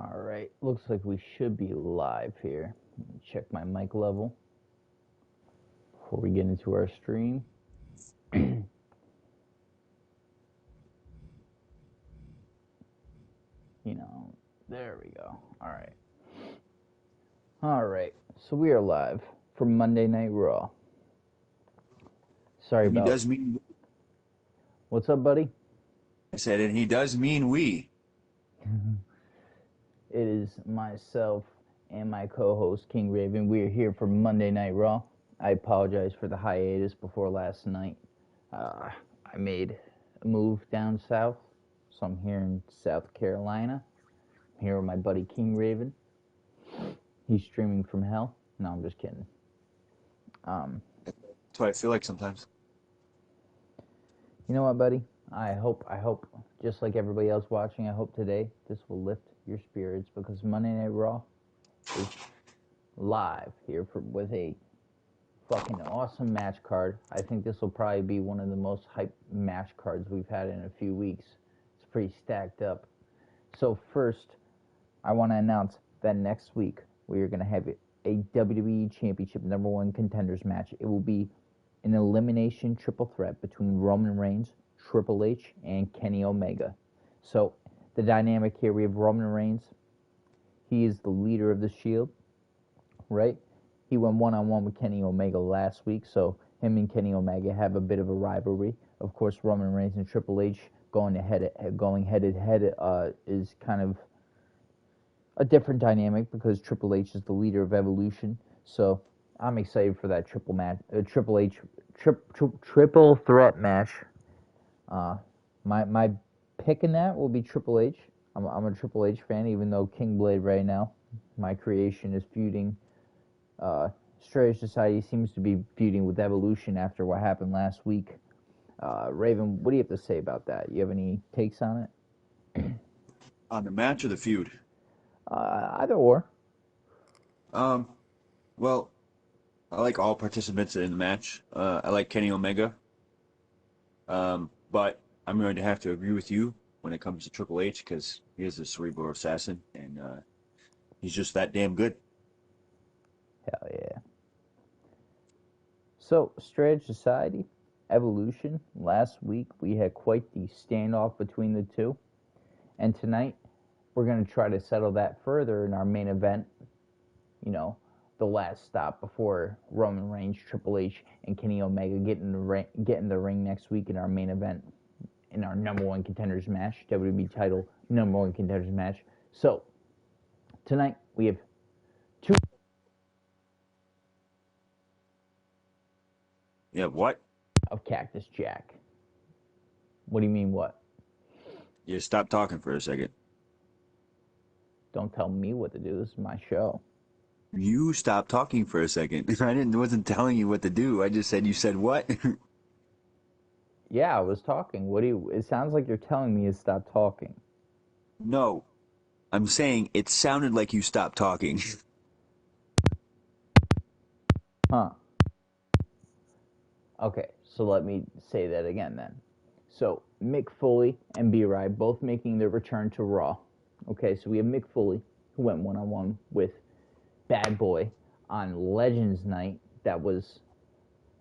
All right, looks like we should be live here. Let me check my mic level before we get into our stream. There we go. All right. So we are live for Monday Night Raw. Sorry And he about. does mean. What's up, buddy? I said, and he does mean we. It is myself and my co-host King Raven. We are here for Monday Night Raw. I apologize for the hiatus before last night. I made a move down south, so I'm here in South Carolina. I'm here with my buddy King Raven. He's streaming from hell. No, I'm just kidding. That's what I feel like sometimes. You know what, buddy? I hope, just like everybody else watching, I hope today this will lift your spirits because Monday Night Raw is live here with a fucking awesome match card. I think this will probably be one of the most hyped match cards we've had in a few weeks. It's pretty stacked up. So first, I want to announce that next week we are going to have a WWE Championship #1 contenders match. It will be an elimination triple threat between Roman Reigns, Triple H, and Kenny Omega. So the dynamic here, we have Roman Reigns. He is the leader of the Shield, right? He went one-on-one with Kenny Omega last week, so him and Kenny Omega have a bit of a rivalry. Of course, Roman Reigns and Triple H going head-to-head is kind of a different dynamic because Triple H is the leader of Evolution. So I'm excited for that triple threat match. My pick in that will be Triple H. I'm a Triple H fan, even though King Blade right now, my creation, is feuding. Straight Society seems to be feuding with Evolution after what happened last week. Raven, what do you have to say about that? You have any takes on it? On the match or the feud? Either or. Um, well, I like all participants in the match. I like Kenny Omega. But I'm going to have to agree with you when it comes to Triple H because he is a cerebral assassin and he's just that damn good. Hell yeah. So, Straight Society, Evolution. Last week we had quite the standoff between the two. And tonight we're going to try to settle that further in our main event. The last stop before Roman Reigns, Triple H, and Kenny Omega get in the ring next week in our main event, in our #1 contenders match, WWE title #1 contenders match. So tonight we have two. Yeah, what? Of Cactus Jack. What do you mean what? You stop talking for a second. Don't tell me what to do. This is my show. You stop talking for a second. Wasn't telling you what to do. I just said you said what? Yeah, I was talking. It sounds like you're telling me to stop talking. No, I'm saying it sounded like you stopped talking. Huh. Okay, so let me say that again then. So Mick Foley and B-Rai both making their return to Raw. Okay, so we have Mick Foley, who went one-on-one with Bad Boy on Legends Night. That was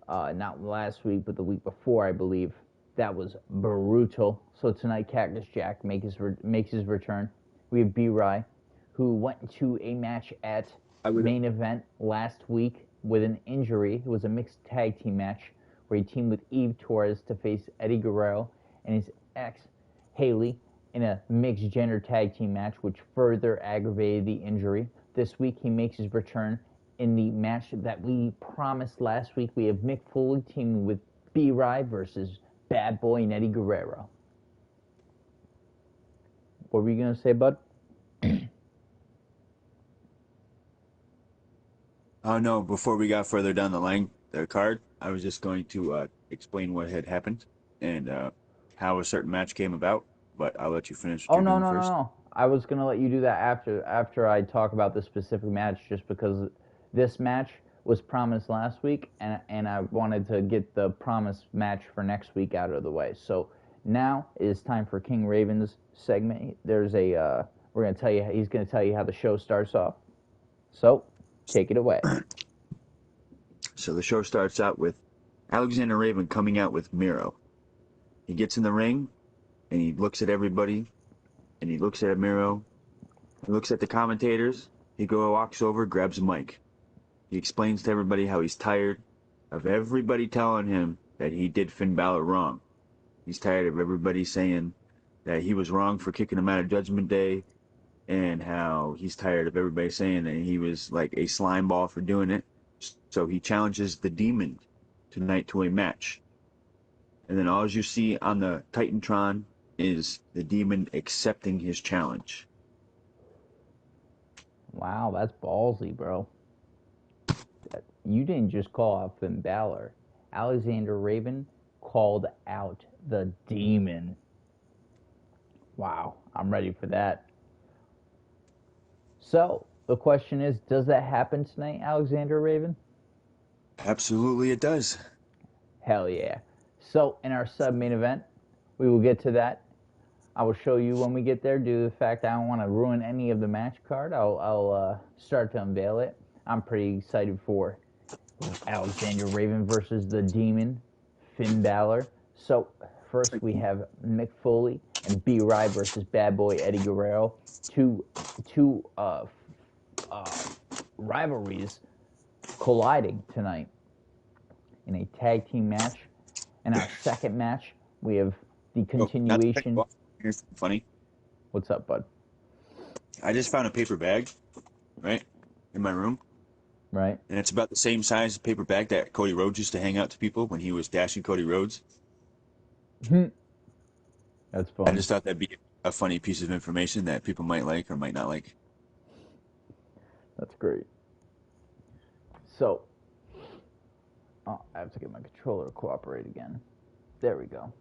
not last week, but the week before, I believe. That was brutal. So tonight, Cactus Jack makes his return. We have B-Rai, who went to a match at main event last week with an injury. It was a mixed tag team match where he teamed with Eve Torres to face Eddie Guerrero and his ex, Haley, in a mixed gender tag team match, which further aggravated the injury. This week, he makes his return in the match that we promised last week. We have Mick Foley teaming with B-Rai versus Bad Boy and Eddie Guerrero. What were you going to say, bud? Oh no, before we got further down the card, I was just going to explain what had happened and how a certain match came about, but I'll let you finish what Oh, you're no, doing no, no, first. no. I was going to let you do that after I talk about the specific match, just because this match was promised last week, and I wanted to get the promised match for next week out of the way. So now it is time for King Raven's segment. There's a We're gonna tell you. He's gonna tell you how the show starts off. So, take it away. So the show starts out with Alexander Raven coming out with Miro. He gets in the ring and he looks at everybody and he looks at Miro. He looks at the commentators. He walks over, grabs a mic. He explains to everybody how he's tired of everybody telling him that he did Finn Balor wrong. He's tired of everybody saying that he was wrong for kicking him out of Judgment Day, and how he's tired of everybody saying that he was like a slime ball for doing it. So he challenges the Demon tonight to a match. And then all you see on the Titantron is the Demon accepting his challenge. Wow, that's ballsy, bro. You didn't just call out Finn Balor. Alexander Raven called out the Demon. Wow, I'm ready for that. So, the question is, does that happen tonight, Alexander Raven? Absolutely it does. Hell yeah. So, in our sub-main event, we will get to that. I will show you when we get there, due to the fact I don't want to ruin any of the match card. I'll start to unveil it. I'm pretty excited for Alexander Raven versus the Demon, Finn Balor. So, first we have Mick Foley and B-Rye versus Bad Boy Eddie Guerrero. Two rivalries colliding tonight in a tag team match. In our second match, we have the continuation. Here's something funny. What's up, bud? I just found a paper bag, right, in my room. Right. And it's about the same size paper bag that Cody Rhodes used to hang out to people when he was dashing Cody Rhodes. That's fun. I just thought that'd be a funny piece of information that people might like or might not like. That's great. So, I have to get my controller to cooperate again. There we go.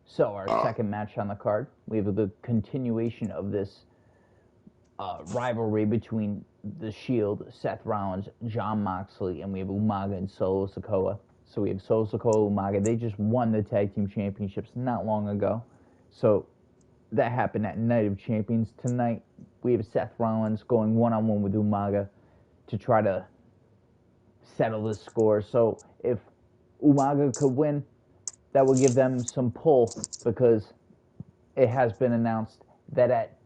So, our second match on the card, we have the continuation of this rivalry between The Shield, Seth Rollins, Jon Moxley, and we have Umaga and Solo Sikoa. So we have Solo Sikoa, Umaga. They just won the Tag Team Championships not long ago. So that happened at Night of Champions. Tonight, we have Seth Rollins going one-on-one with Umaga to try to settle the score. So if Umaga could win, that would give them some pull, because it has been announced that at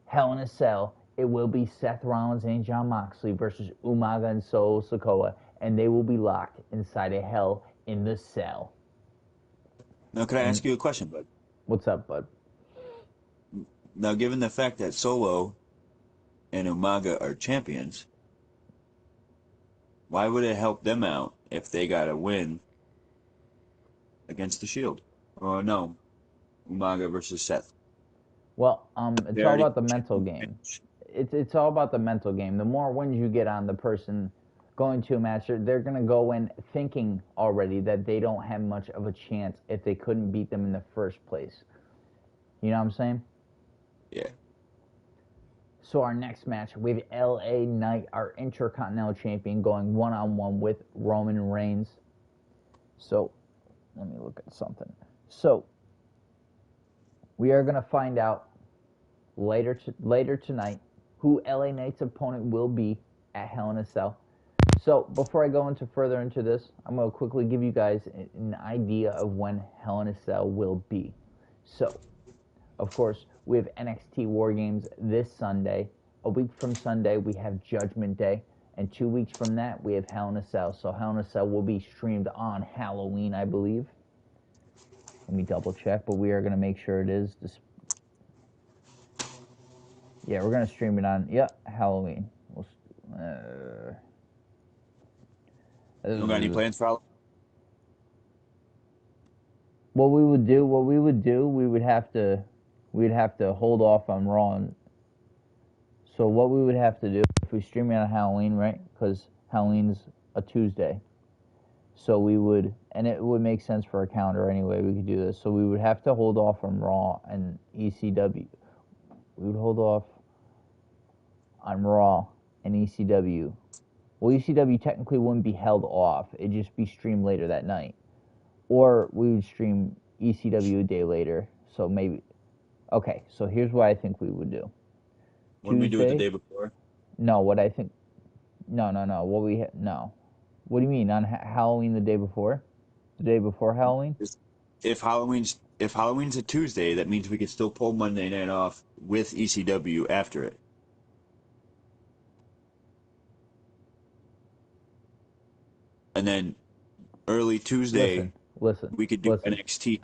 Hell in a Cell, it will be Seth Rollins and Jon Moxley versus Umaga and Solo Sikoa, and they will be locked inside a Hell in the Cell. Now, could I ask you a question, bud? What's up, bud? Now, given the fact that Solo and Umaga are champions, why would it help them out if they got a win against the Shield? Or no, Umaga versus Seth? Well, it's all about the mental game. It's all about the mental game. The more wins you get on the person going to a match, they're going to go in thinking already that they don't have much of a chance if they couldn't beat them in the first place. You know what I'm saying? Yeah. So our next match, we have LA Knight, our Intercontinental Champion, going one-on-one with Roman Reigns. So, let me look at something. So, we are going to find out later tonight who LA Knight's opponent will be at Hell in a Cell. So, before I go further into this, I'm going to quickly give you guys an idea of when Hell in a Cell will be. So, of course, we have NXT War Games this Sunday. A week from Sunday, we have Judgment Day. And 2 weeks from that, we have Hell in a Cell. So Hell in a Cell will be streamed on Halloween, I believe. Let me double check, but we are going to make sure it is. Yeah, we're going to stream it on, Halloween. You got any plans for Halloween? What we would have to hold off on Raw. So what we would have to do, if we stream it on Halloween, right? Because Halloween's a Tuesday. So we would, and it would make sense for our calendar anyway, we could do this. So we would have to hold off on Raw and ECW. We would hold off on Raw and ECW. Well, ECW technically wouldn't be held off. It'd just be streamed later that night. Or we would stream ECW a day later. So maybe Okay, so here's what I think we would do. Wouldn't we do it the Tuesday? day before? No, what I think. No. No. What do you mean on Halloween the day before? The day before Halloween? If Halloween's a Tuesday, that means we could still pull Monday night off with ECW after it. And then early Tuesday, Listen, listen, we could do listen. NXT.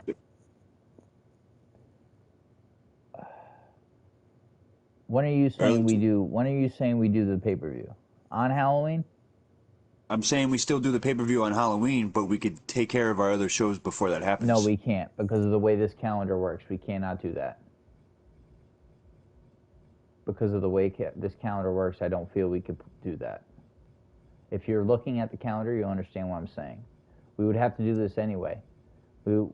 When are you Early saying we Tu- do? When are you saying we do the pay per view? On Halloween? I'm saying we still do the pay-per-view on Halloween, but we could take care of our other shows before that No, happens. we can't because of the way this calendar works. We cannot do that. Because of the way this calendar works, I don't feel we could do that. If you're looking at the calendar, you'll understand what I'm saying. We would have to do this anyway. What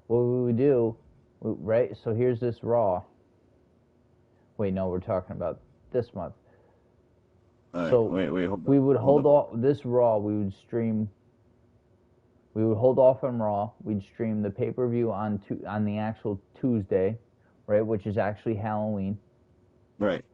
we would do, right? So here's this Raw. Wait, no, we're talking about this month. All right, So wait, hold we would on, hold hold on. off this Raw. We would stream. We would hold off on Raw. We'd stream the pay per view on the actual Tuesday, right, which is actually Halloween. Right.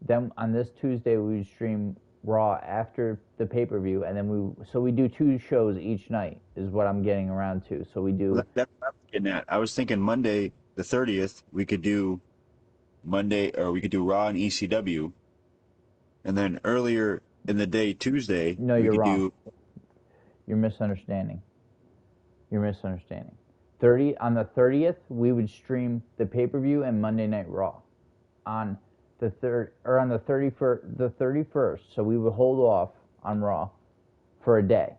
Then on this Tuesday we would stream Raw after the pay per view, and then we do 2 shows each night is what I'm getting around to. So we Well, do. that's what I was getting at. I was thinking Monday the 30th, we could do Raw and ECW, and then earlier in the day Tuesday No, we you're could wrong. do. You're misunderstanding. You're misunderstanding. 30 on the 30th we would stream the pay per view and Monday Night Raw. On the third or on the 31st, so we would hold off on Raw for a day,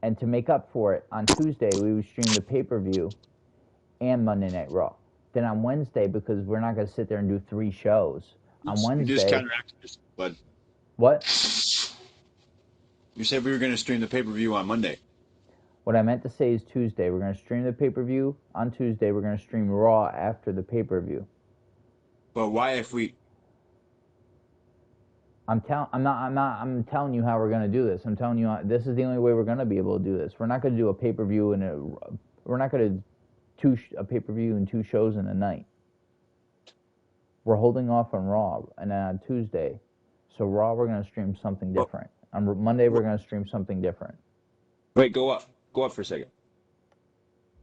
and to make up for it, on Tuesday we would stream the pay per view and Monday Night Raw. Then on Wednesday, because we're not going to sit there and do 3 shows on You just Wednesday. counteracted this, but What? you said we were going to stream the pay-per-view on Monday. What I meant to say is Tuesday. We're going to stream the pay per view on Tuesday. We're going to stream Raw after the pay per view. But why if we? I'm telling you how we're going to do this. I'm telling you this is the only way we're going to be able to do this. We're not going to do a pay per view we're not going to do a pay per view and 2 shows in a night. We're holding off on Raw, and then on Tuesday, so Raw we're going to stream something different. On Monday we're going to stream something different. Wait, go up for a second.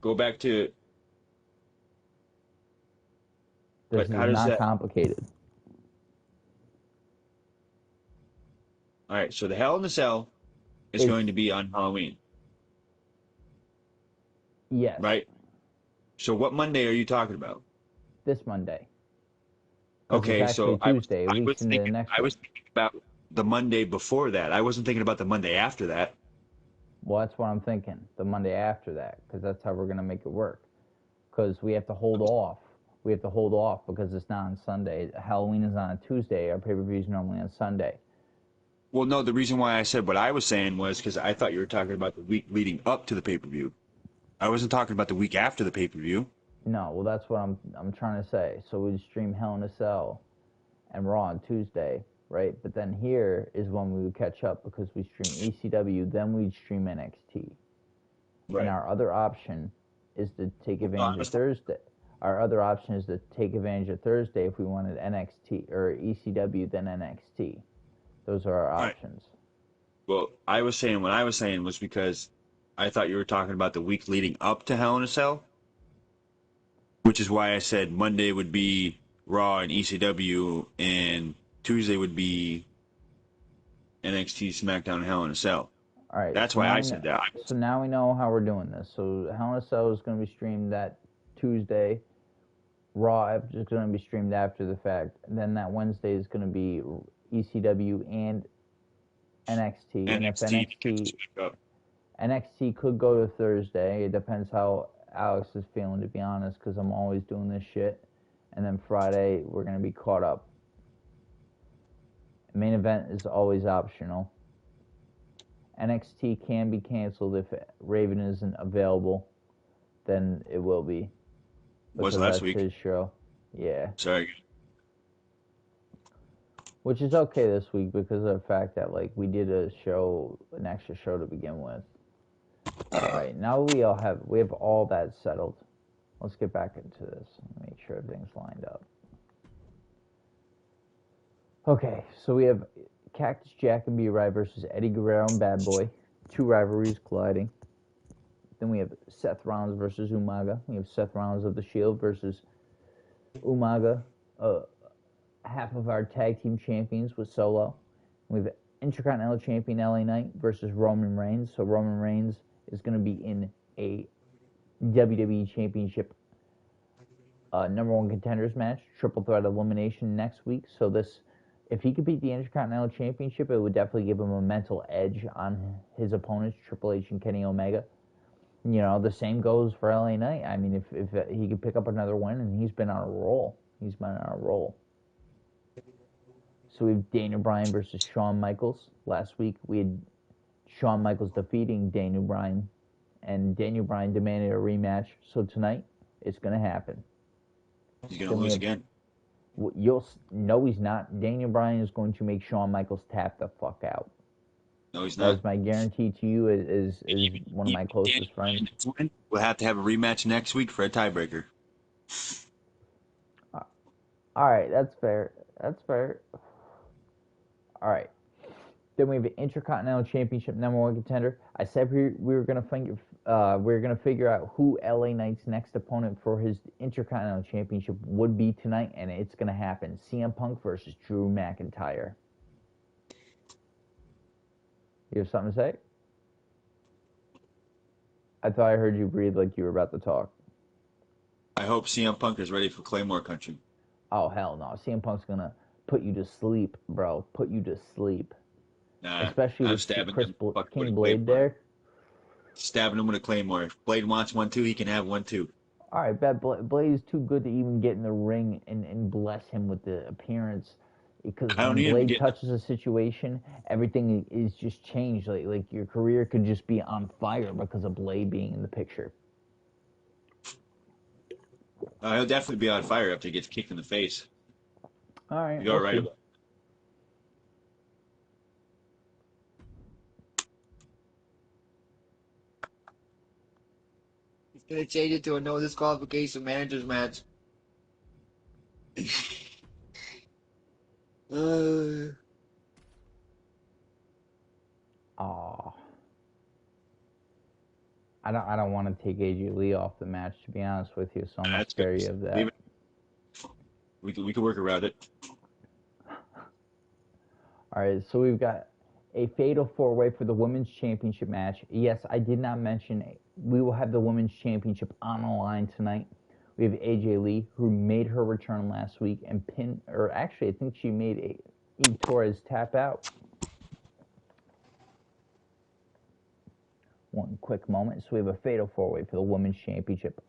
Go back to. This But how is does not that? complicated. All right, so the Hell in a Cell is going to be on Halloween, Yes. right? So what Monday are you talking about? This Monday. Okay, it's actually so I was Tuesday, a week into the next I one. was thinking about the Monday before that. I wasn't thinking about the Monday after that. Well, that's what I'm thinking. The Monday after that, because that's how we're going to make it work. Because we have to hold off. We have to hold off because it's not on Sunday. Halloween is on a Tuesday. Our pay per view is normally on Sunday. Well, no, the reason why I said what I was saying was because I thought you were talking about the week leading up to the pay-per-view. I wasn't talking about the week after the pay-per-view. No, well, that's what I'm trying to say. So we stream Hell in a Cell and Raw on Tuesday, right? But then here is when we would catch up because we stream ECW, then we'd stream NXT. Right. And our other option is to take advantage of Thursday. Our other option is to take advantage of Thursday if we wanted NXT or ECW, then NXT. Those are our options. Well, I was saying what I was saying was because I thought you were talking about the week leading up to Hell in a Cell, which is why I said Monday would be Raw and ECW, and Tuesday would be NXT, SmackDown, Hell in a Cell. All right. That's why I said that. So now we know how we're doing this. So Hell in a Cell is going to be streamed that Tuesday. Raw is going to be streamed after the fact. And then that Wednesday is going to be ECW and NXT. And if NXT could go to Thursday, it depends how Alex is feeling, to be honest, because I'm always doing this shit. And then Friday, we're going to be caught up. Main event is always optional. NXT can be canceled if Raven isn't available. Then it will be. Was last week? His show. Yeah. Sorry. Which is okay this week because of the fact that we did an extra show to begin with. All right, now we have all that settled. let's get back into this and make sure everything's lined up. Okay, so we have Cactus Jack and B-Rye versus Eddie Guerrero and Bad Boy. Two rivalries colliding. Then we have Seth Rollins versus Umaga. We have Seth Rollins of the Shield versus Umaga, half of our tag team champions with Solo. We have Intercontinental Champion LA Knight versus Roman Reigns. So Roman Reigns is going to be in a WWE Championship number one contenders match, triple threat elimination next week. So this, if he could beat the Intercontinental Championship, it would definitely give him a mental edge on his opponents, Triple H and Kenny Omega. You know, the same goes for LA Knight. I mean, if he could pick up another win, and he's been on a roll. He's been on a roll. So we have Daniel Bryan versus Shawn Michaels. Last week we had Shawn Michaels defeating Daniel Bryan, and Daniel Bryan demanded a rematch. So tonight it's going to happen. He's going to lose again. No, he's not. Daniel Bryan is going to make Shawn Michaels tap the fuck out. No, he's not. That's my guarantee to you as one of my closest friends. We'll have to have a rematch next week for a tiebreaker. All right, that's fair. That's fair. All right. Then we have an Intercontinental Championship number one contender. I said we were gonna figure out who LA Knight's next opponent for his Intercontinental Championship would be tonight, and it's gonna happen. CM Punk versus Drew McIntyre. You have something to say? I thought I heard you breathe like you were about to talk. I hope CM Punk is ready for Claymore Country. Oh, hell no. CM Punk's going to put you to sleep, bro. Put you to sleep. Nah, especially with Chris King Blade there. Stabbing him with a Claymore. If Blade wants one too, he can have one too. All right, bet Blade is too good to even get in the ring and bless him with the appearance. Because when Blade touches a situation, everything is just changed. Like your career could just be on fire because of Blade being in the picture. He'll definitely be on fire after he gets kicked in the face. All right. You're right about it. He's going to change it to a no disqualification manager's match. I don't want to take AJ Lee off the match, to be honest with you, so I'm not scary of that. We could work around it. All right, so we've got a fatal four-way for the women's championship match. Yes, I did not mention we will have the women's championship on the line tonight. We have AJ Lee, who made her return last week and I think she made Eve Torres tap out. One quick moment. So we have a fatal four-way for the women's championship.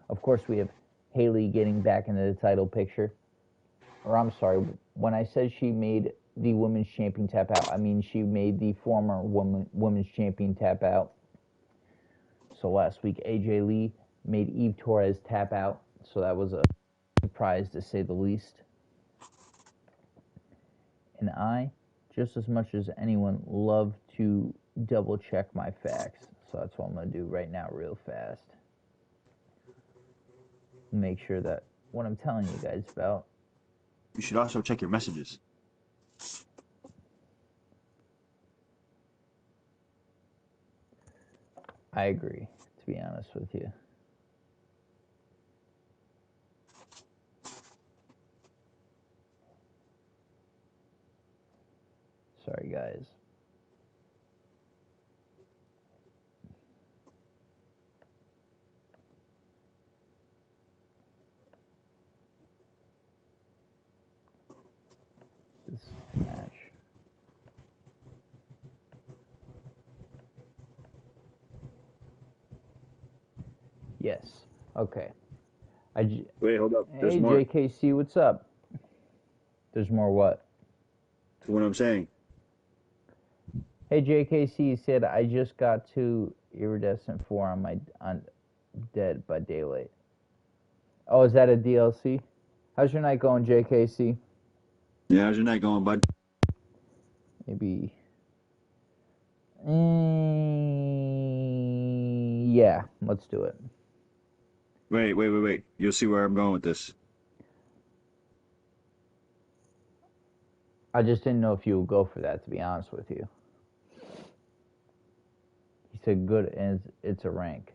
Of course, we have Haley getting back into the title picture. Or I'm sorry, when I said she made the women's champion tap out, I mean she made the former women's champion tap out. So last week, AJ Lee made Eve Torres tap out. So that was a surprise, to say the least. And I, just as much as anyone, love to double check my facts. So that's what I'm going to do right now real fast. Make sure that what I'm telling you guys about. You should also check your messages. I agree, to be honest with you. Sorry, guys. This match. Yes. Okay. Wait, hold up. Hey, JKC, what's up? There's more what? That's what I'm saying. Hey, JKC said, I just got to Iridescent 4 on Dead by Daylight. Oh, is that a DLC? How's your night going, JKC? Yeah, how's your night going, bud? Maybe. Yeah, let's do it. Wait. You'll see where I'm going with this. I just didn't know if you would go for that, to be honest with you. He said good, and it's a rank.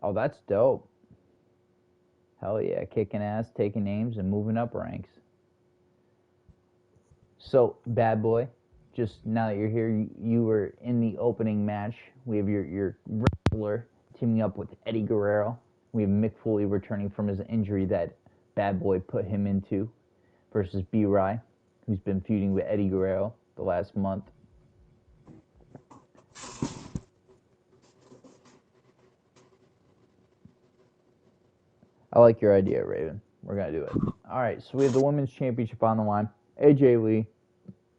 Oh, that's dope. Hell yeah, kicking ass, taking names, and moving up ranks. So, Bad Boy, just now that you're here, you were in the opening match. We have your wrestler teaming up with Eddie Guerrero. We have Mick Foley returning from his injury that Bad Boy put him into versus B-Rye, who's been feuding with Eddie Guerrero the last month. I like your idea, Raven. We're going to do it. All right, so we have the Women's Championship on the line. AJ Lee,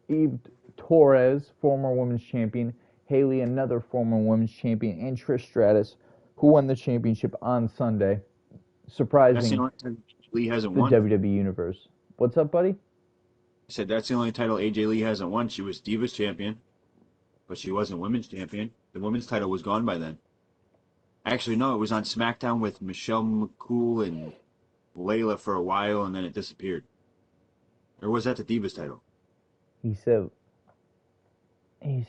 Eve Torres, former Women's Champion, Haley, another former Women's Champion, and Trish Stratus, who won the championship on Sunday, surprising That's the only time Lee hasn't the won. WWE Universe. What's up, buddy? I said that's the only title AJ Lee hasn't won. She was Divas Champion, but she wasn't Women's Champion. The women's title was gone by then. Actually, no, it was on SmackDown with Michelle McCool and Layla for a while, and then it disappeared. Or was that the Divas title? He said he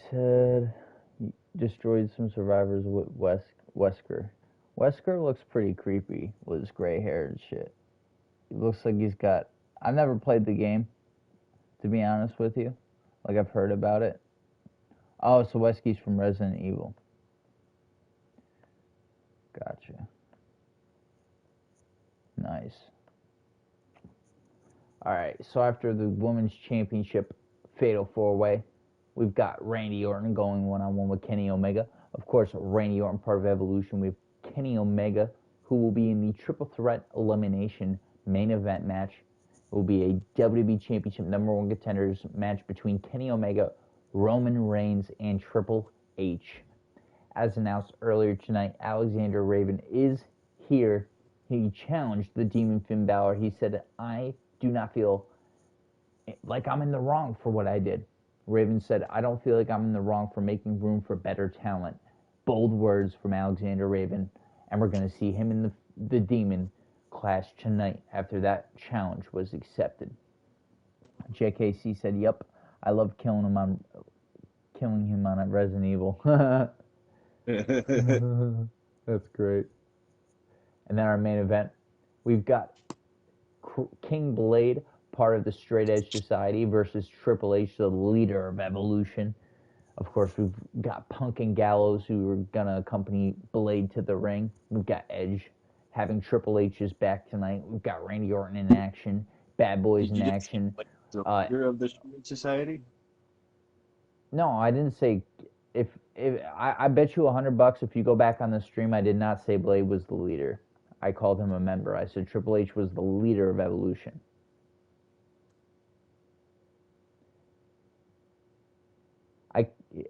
destroyed some survivors with Wesker. Wesker looks pretty creepy with his gray hair and shit. He looks like he's got... I've never played the game, to be honest with you. Like, I've heard about it. Oh, so Wesky's from Resident Evil. Gotcha. Nice. Alright, so after the Women's Championship Fatal 4-Way, we've got Randy Orton going one-on-one with Kenny Omega. Of course, Randy Orton, part of Evolution. We have Kenny Omega, who will be in the Triple Threat Elimination main event match. It will be a WWE Championship #1 contenders match between Kenny Omega, Roman Reigns, and Triple H. As announced earlier tonight, Alexander Raven is here. He challenged the Demon Finn Balor. He said, I do not feel like I'm in the wrong for what I did. Raven said, I don't feel like I'm in the wrong for making room for better talent. Bold words from Alexander Raven. And we're going to see him and the Demon clash tonight after that challenge was accepted. JKC said, yep, I love killing him on Resident Evil. That's great. And then our main event, we've got King Blade, part of the Straight Edge Society, versus Triple H, the leader of Evolution. Of course, we've got Punk and Gallows, who are going to accompany Blade to the ring. We've got Edge having Triple H's back tonight. We've got Randy Orton in action, Bad Boys in action. The leader of the Straight Society? No, I didn't say... I bet you $100 if you go back on the stream, I did not say Blade was the leader. I called him a member. I said Triple H was the leader of Evolution.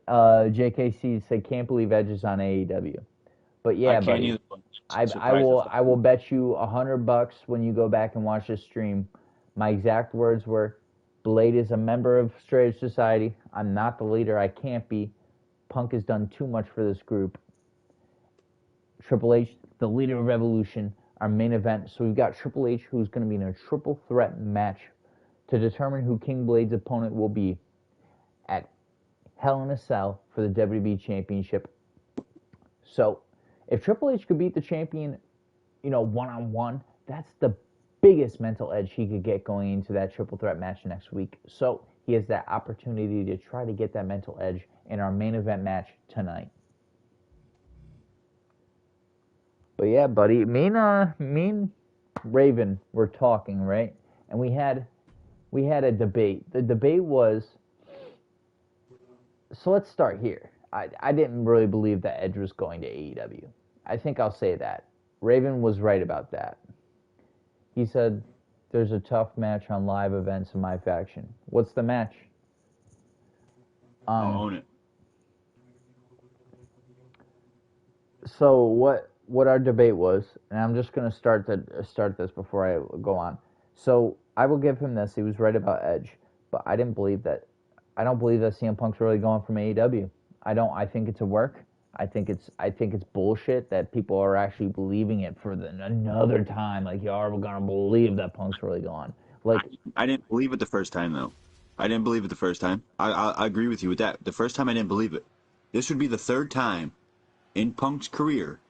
JKC said can't believe Edge is on AEW, but yeah, buddy, I will bet you $100 when you go back and watch this stream. My exact words were, Blade is a member of Straight Edge Society. I'm not the leader. I can't be. Punk has done too much for this group. Triple H, the leader of Evolution, our main event. So we've got Triple H, who's going to be in a triple threat match to determine who King Blade's opponent will be at Hell in a Cell for the WWE Championship. So if Triple H could beat the champion, one-on-one, that's the biggest mental edge he could get going into that triple threat match next week. So he has that opportunity to try to get that mental edge in our main event match tonight. But yeah, buddy, me and Raven were talking, right? And we had a debate. The debate was, so let's start here. I didn't really believe that Edge was going to AEW. I think I'll say that. Raven was right about that. He said, there's a tough match on live events in my faction. What's the match? I'll own it. So what our debate was, and I'm just going to start this before I go on. So I will give him this. He was right about Edge, but I don't believe that CM Punk's really going from AEW. I think it's a work. I think it's bullshit that people are actually believing it for another time. Like, y'all are gonna believe that Punk's really gone. Like, I didn't believe it the first time though. I didn't believe it the first time. I agree with you with that. The first time I didn't believe it. This would be the third time in Punk's career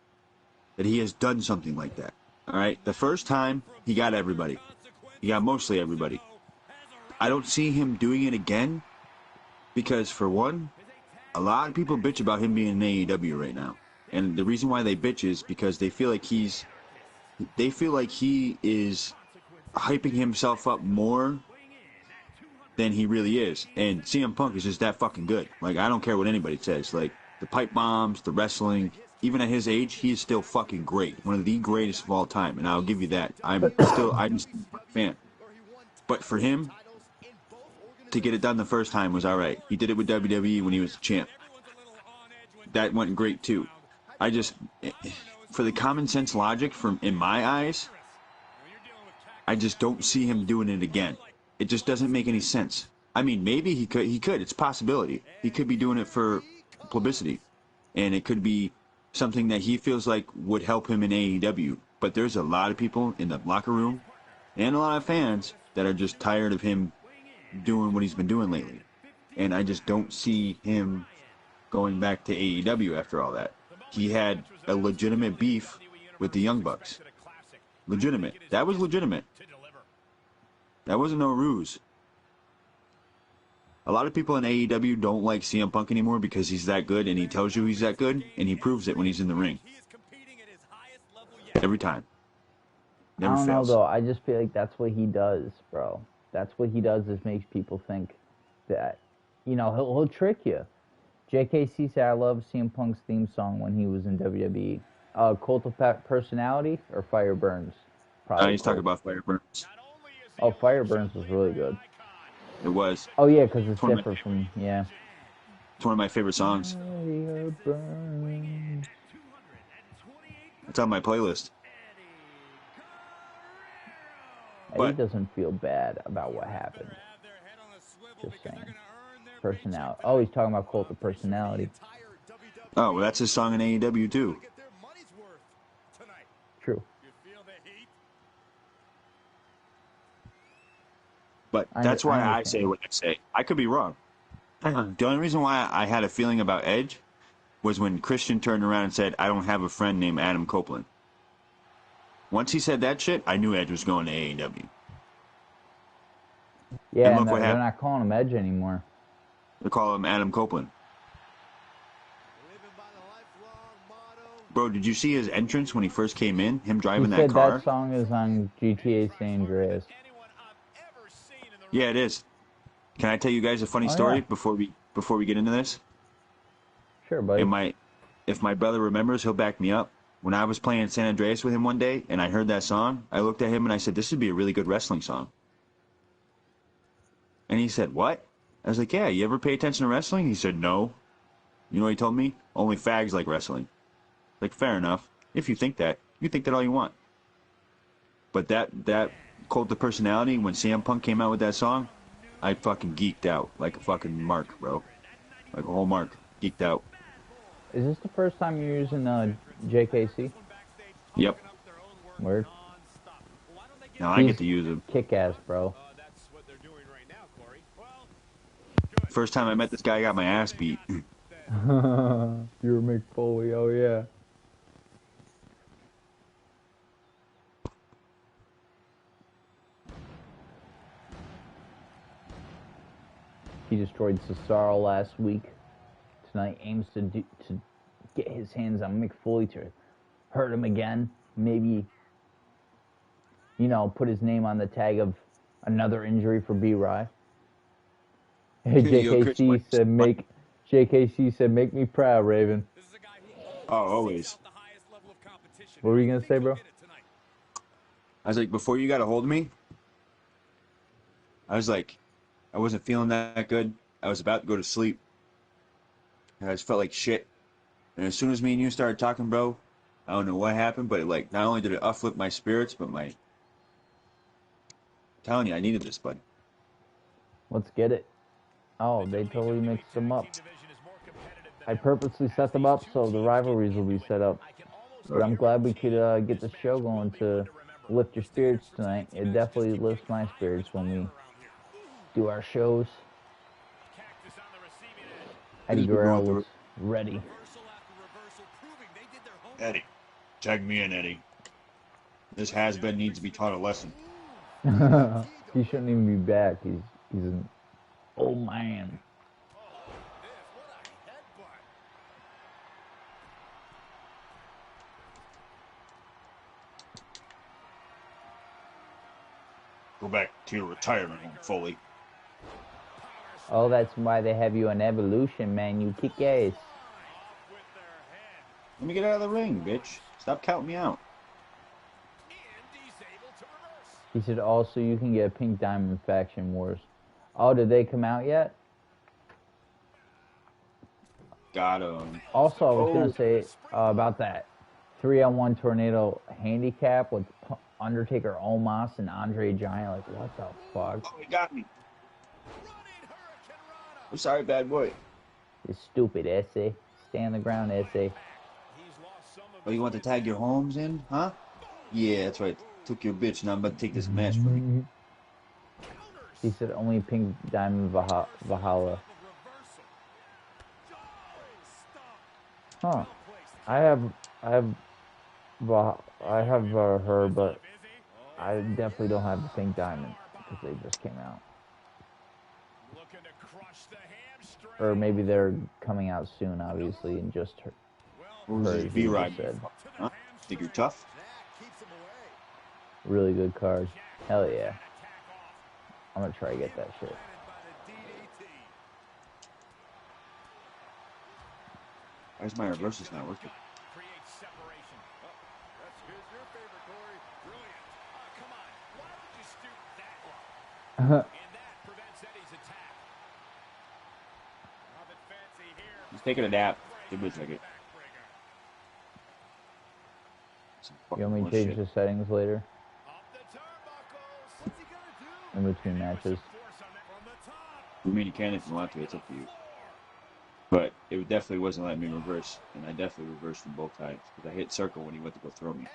that he has done something like that. All right. The first time he got everybody. He got mostly everybody. I don't see him doing it again because, for one, a lot of people bitch about him being in AEW right now, and the reason why they bitch is because they feel like he is hyping himself up more than he really is. And CM Punk is just that fucking good. Like, I don't care what anybody says. Like, the pipe bombs, the wrestling, even at his age, he is still fucking great. One of the greatest of all time, and I'll give you that. I'm still a fan. But for him to get it done the first time was all right. He did it with WWE when he was the champ. That went great too. I just, for the common sense logic, in my eyes, I just don't see him doing it again. It just doesn't make any sense. I mean, maybe he could. It's a possibility. He could be doing it for publicity, and it could be something that he feels like would help him in AEW. But there's a lot of people in the locker room and a lot of fans that are just tired of him doing what he's been doing lately. And I just don't see him going back to AEW after all that. He had a legitimate beef with the Young Bucks. Legitimate. That was legitimate. That wasn't no ruse. A lot of people in AEW don't like CM Punk anymore because he's that good, and he tells you he's that good, and he proves it when he's in the ring. Every time. Never I don't fails. know though. I just feel like that's what he does, bro. That's what he does, is makes people think that, he'll trick you. JKC said, I love CM Punk's theme song when he was in WWE. Cult of Personality or Fire Burns? Probably. He's talking about Fire Burns. Oh, Fire Burns was really good. It was. Oh yeah, because it's different from, yeah. It's one of my favorite songs. Fire Burns. It's on my playlist. Eddie doesn't feel bad about what happened. Just saying. Personality. Oh, he's talking about Cult of Personality. Oh, well, that's his song in AEW too. True. But that's why I say what I say. I could be wrong. The only reason why I had a feeling about Edge was when Christian turned around and said, I don't have a friend named Adam Copeland. Once he said that shit, I knew Edge was going to AEW. Yeah, and look what they're happened. not calling him Edge anymore. They call him Adam Copeland. Bro, did you see his entrance when he first came in? Him driving that car? That song is on GTA San Andreas. Yeah, it is. Can I tell you guys a funny story before we get into this? Sure, buddy. If my brother remembers, he'll back me up. When I was playing San Andreas with him one day and I heard that song, I looked at him and I said, this would be a really good wrestling song. And he said, what? I was like, yeah, you ever pay attention to wrestling? He said, no. You know what he told me? Only fags like wrestling. Like, fair enough. If you think that. You think that all you want. But that Cult of Personality, when CM Punk came out with that song, I fucking geeked out. Like a fucking mark, bro. Like a whole mark. Geeked out. Is this the first time you're using JKC? Yep. Word. Now I get to use him. Kick-ass, bro. First time I met this guy, I got my ass beat. You're Mick Foley, oh yeah. He destroyed Cesaro last week. Tonight aims to get his hands on Mick Foley to hurt him again. Maybe, put his name on the tag of another injury for B-Rye. JKC said, make me proud, Raven. Oh, always. What were you going to say, bro? I was like, before you got a hold of me, I was like, I wasn't feeling that good. I was about to go to sleep. And I just felt like shit. And as soon as me and you started talking, bro, I don't know what happened, but it, not only did it uplift my spirits, but I'm telling you, I needed this, bud. Let's get it. Oh, they totally mixed them up. I purposely set them up so the rivalries will be set up. But I'm glad we could get the show going to lift your spirits tonight. It definitely lifts my spirits when we do our shows. Eddie Guerrero looks ready. Eddie, tag me in, Eddie. This has-been needs to be taught a lesson. He shouldn't even be back. He's an old man. Go back to your retirement home, Foley. Oh, that's why they have you on Evolution, man. You kick ass. Let me get out of the ring, bitch. Stop counting me out. He said also you can get a Pink Diamond Faction Wars. Oh, did they come out yet? Got him. Also, I was going to say about that 3-on-1 tornado handicap with Undertaker Omos and Andre Giant. Like, what the fuck? Oh, he got me. I'm sorry, bad boy. You stupid essay. Stay on the ground, essay. Oh, you want to tag your homes in, huh? Yeah, that's right. Took your bitch, now I'm about to take this match from you. He said only Pink Diamond Valhalla. Huh. I have her, but I definitely don't have the Pink Diamond because they just came out. Or maybe they're coming out soon, obviously, and just her. What was this B-Ride said? Huh? Think you're tough? Really good card. Hell yeah. I'm gonna try to get that shit. Why is my reverses not working? He's taking a nap. Give me a second. You want me to change the settings later? In between matches. I mean, you can if you want to. It's up to you. But it definitely wasn't letting me reverse, and I definitely reversed from both times because I hit circle when he went to go throw me.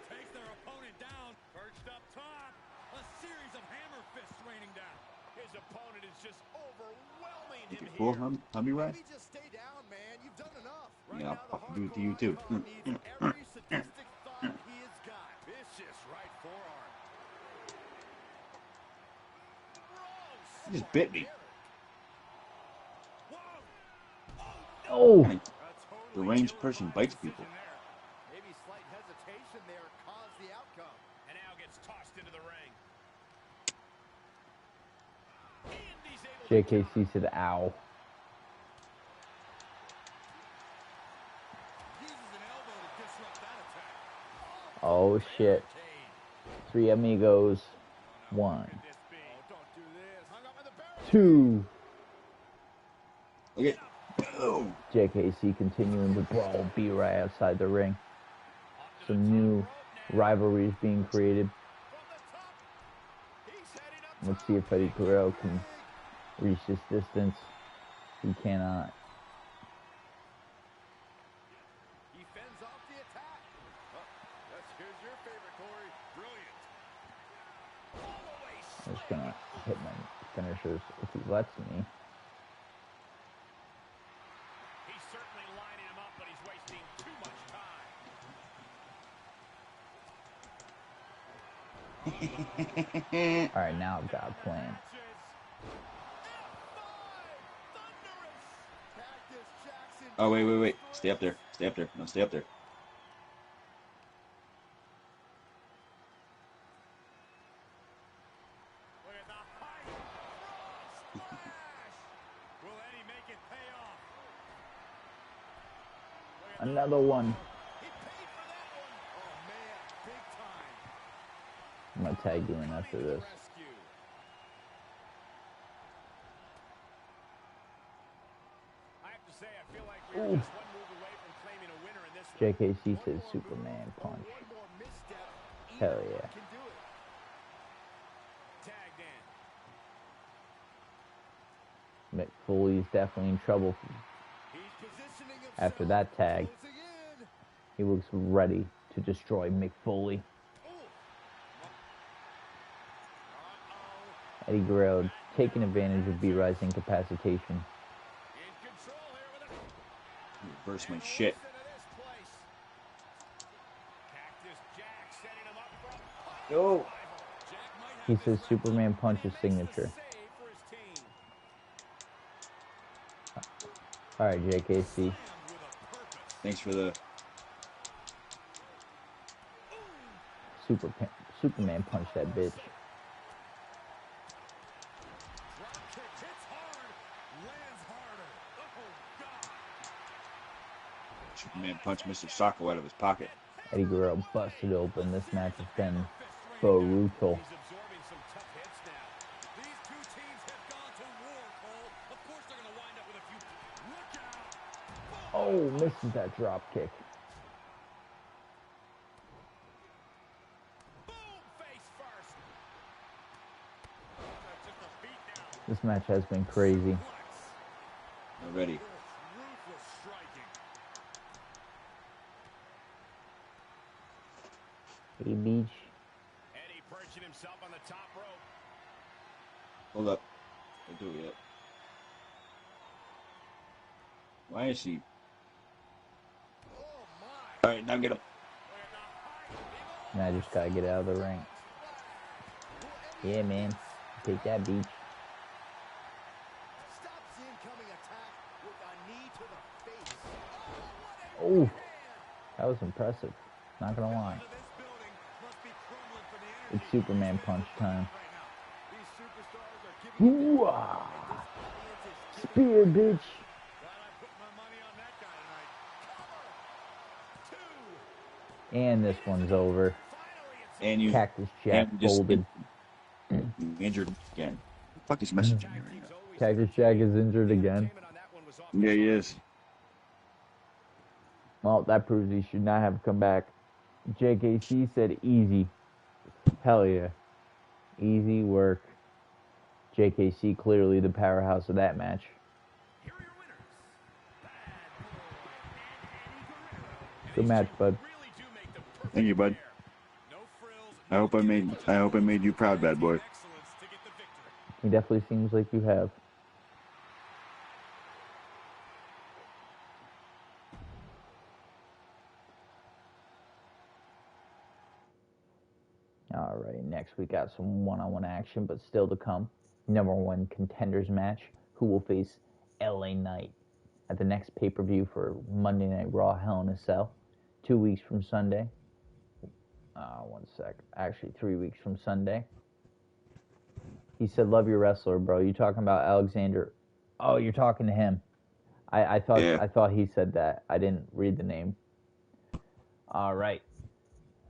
Takes their opponent down, perched up top. A series of hammer fists raining down. His opponent is just overwhelming him Cool, here. huh, B-Ride? Maybe just stay down, man. You've done enough. Yeah, I'll fucking do it to you too. Needs every sadistic thought he has got. Vicious right forearm. He just bit me. Oh! The ranged person bites people. Maybe slight hesitation there caused the outcome. And now gets tossed into the ring. JKC said ow. Oh shit. 3 amigos. 1. 2. Okay. Boom. JKC continuing to brawl B-Ray outside the ring. Some new rivalries being created. Let's see if Eddie Guerrero can reach this distance. He cannot. He fends off the attack. Here's your favorite, Corey. Brilliant. I'm just gonna hit my finishers if he lets me. He's certainly lining him up, but he's wasting too much time. Alright, now I've got a plan. Oh, wait. Stay up there. Stay up there. No, stay up there. Another one. I'm gonna tag you in after this. Ooh. JKC says Superman punch. Hell yeah. Mick Foley's definitely in trouble after that tag. He looks ready to destroy Mick Foley. Eddie Guerrero taking advantage of B-Ride's incapacitation. Reverse my shit. Oh! He says Superman punches signature. Alright, JKC. Thanks for the... Superman punch that bitch. Superman punched Mr. Socko out of his pocket. Eddie Guerrero busted open. This match has been brutal. Oh, misses that drop kick. This match has been crazy. Already. Hey, Beach. Eddie perching himself on the top rope. Hold up. Don't do it yet. Why is he... Alright, now get him. Now I just gotta get out of the ring. Yeah, man. Take that, Beach. Oh, that was impressive. Not gonna lie. It's Superman punch time. Hoo-ah! Spear, bitch. And this one's over. And you... Cactus Jack folded. Injured again. Fuck is messaging me right now? Cactus Jack is injured again. Yeah, he is. Well, that proves he should not have come back. JKC said easy. Hell yeah. Easy work. JKC clearly the powerhouse of that match. Good match, bud. Thank you, bud. I hope I made you proud, bad boy. He definitely seems like you have. All right, next we got some one-on-one action, but still to come. Number one contenders match. Who will face LA Knight at the next pay-per-view for Monday Night Raw Hell in a Cell? 2 weeks from Sunday. 1 sec. Actually, 3 weeks from Sunday. He said, "Love your wrestler, bro." You talking about Alexander? Oh, you're talking to him. I thought he said that. I didn't read the name. All right.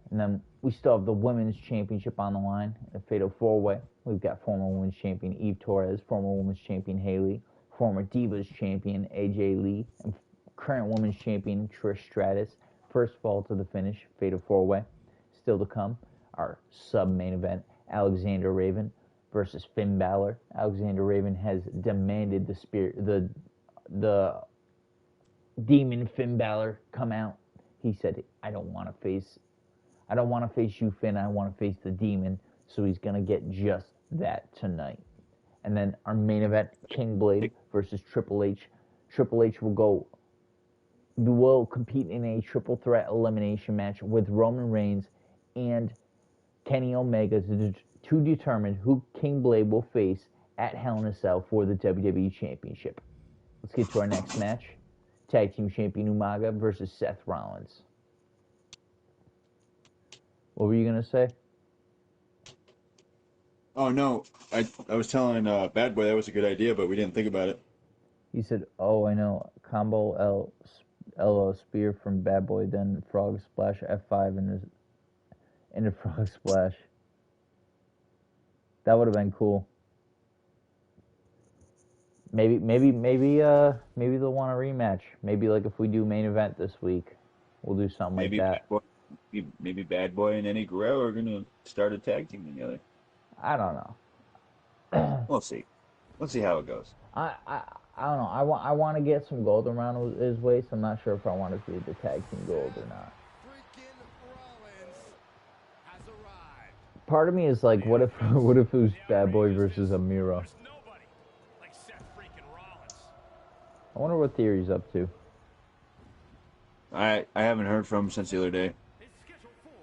And then we still have the Women's Championship on the line, a fatal four-way. We've got former Women's Champion Eve Torres, former Women's Champion Haley, former Divas Champion AJ Lee, and current Women's Champion Trish Stratus. First fall to the finish, fatal four-way. Still to come, our sub-main event, Alexander Raven versus Finn Balor. Alexander Raven has demanded the demon Finn Balor come out. He said, I don't want to face you, Finn. I want to face the demon. So he's going to get just that tonight. And then our main event, King Blade versus Triple H. Triple H will compete in a triple threat elimination match with Roman Reigns and Kenny Omega to determine who King Blade will face at Hell in a Cell for the WWE Championship. Let's get to our next match. Tag Team Champion Umaga versus Seth Rollins. What were you going to say? Oh, no. I was telling Bad Boy that was a good idea, but we didn't think about it. He said, oh, I know. Combo L spear from Bad Boy, then Frog Splash F5 in a Frog Splash. That would have been cool. Maybe they'll want a rematch. Maybe like if we do main event this week, we'll do something like that. Maybe Bad Boy and Eddie Guerrero are gonna start a tag team together. I don't know. We'll see. Let's see how it goes. I don't know. I want to get some gold around his waist. I'm not sure if I want to see the tag team gold or not. Freaking Rollins has arrived. Part of me is like, what if it was Bad Boy versus Amira? There's nobody like Seth freaking Rollins. I wonder what Theory's up to. I haven't heard from him since the other day.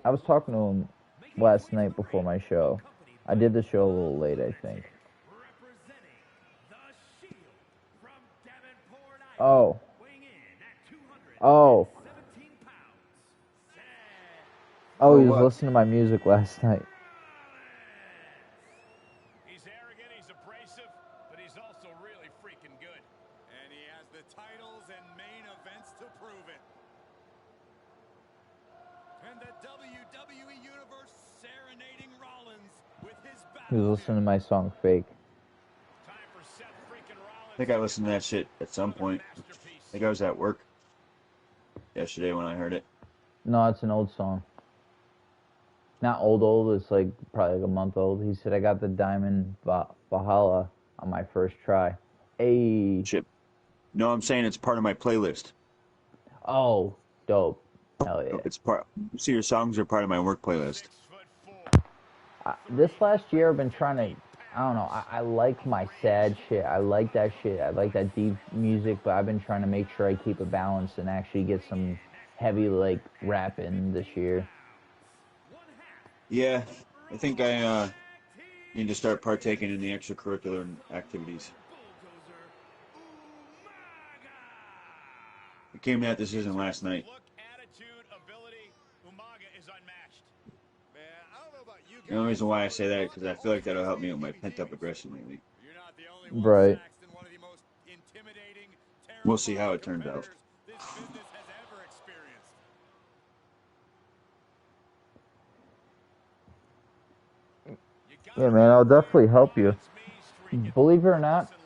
I was talking to him last night before my show. I did the show a little late, I think. Representing the Shield from Davenport, Iowa, Oh, weighing in at 217 oh, pounds, Seth oh, he was what? listening to my music last night. He's arrogant, he's abrasive, but he's also really freaking good. And he has the titles and main events to prove it. And the WWE Universe serenading Rollins with his He was battle. listening to my song Fake. Time for Seth freaking Rollins. I think I listened to that shit at some point. I Masterpiece. think I was at work yesterday when I heard it. No, it's an old song. Not old. It's like probably like a month old. He said, I got the Diamond Valhalla on my first try. Hey. Shit. No, I'm saying it's part of my playlist. Oh, dope. Hell yeah. It's part. See, your songs are part of my work playlist. 6'4". This last year I've been trying to, I don't know, I like my sad shit. I like that shit. I like that deep music, but I've been trying to make sure I keep a balance and actually get some heavy, like, rap in this year. Yeah, I think I need to start partaking in the extracurricular activities. I came to that decision last night. Look, attitude, ability, Umaga is unmatched. Man, I don't know about you guys. The only reason why I say that is because I feel like that'll help me with my pent-up aggression lately. You're not the only one, Right. Saxton, one of the most intimidating, We'll see how it turns out. competitors this business has ever experienced. You gotta Yeah, man, I'll definitely help you. It's me streaking. Believe it or not, Nice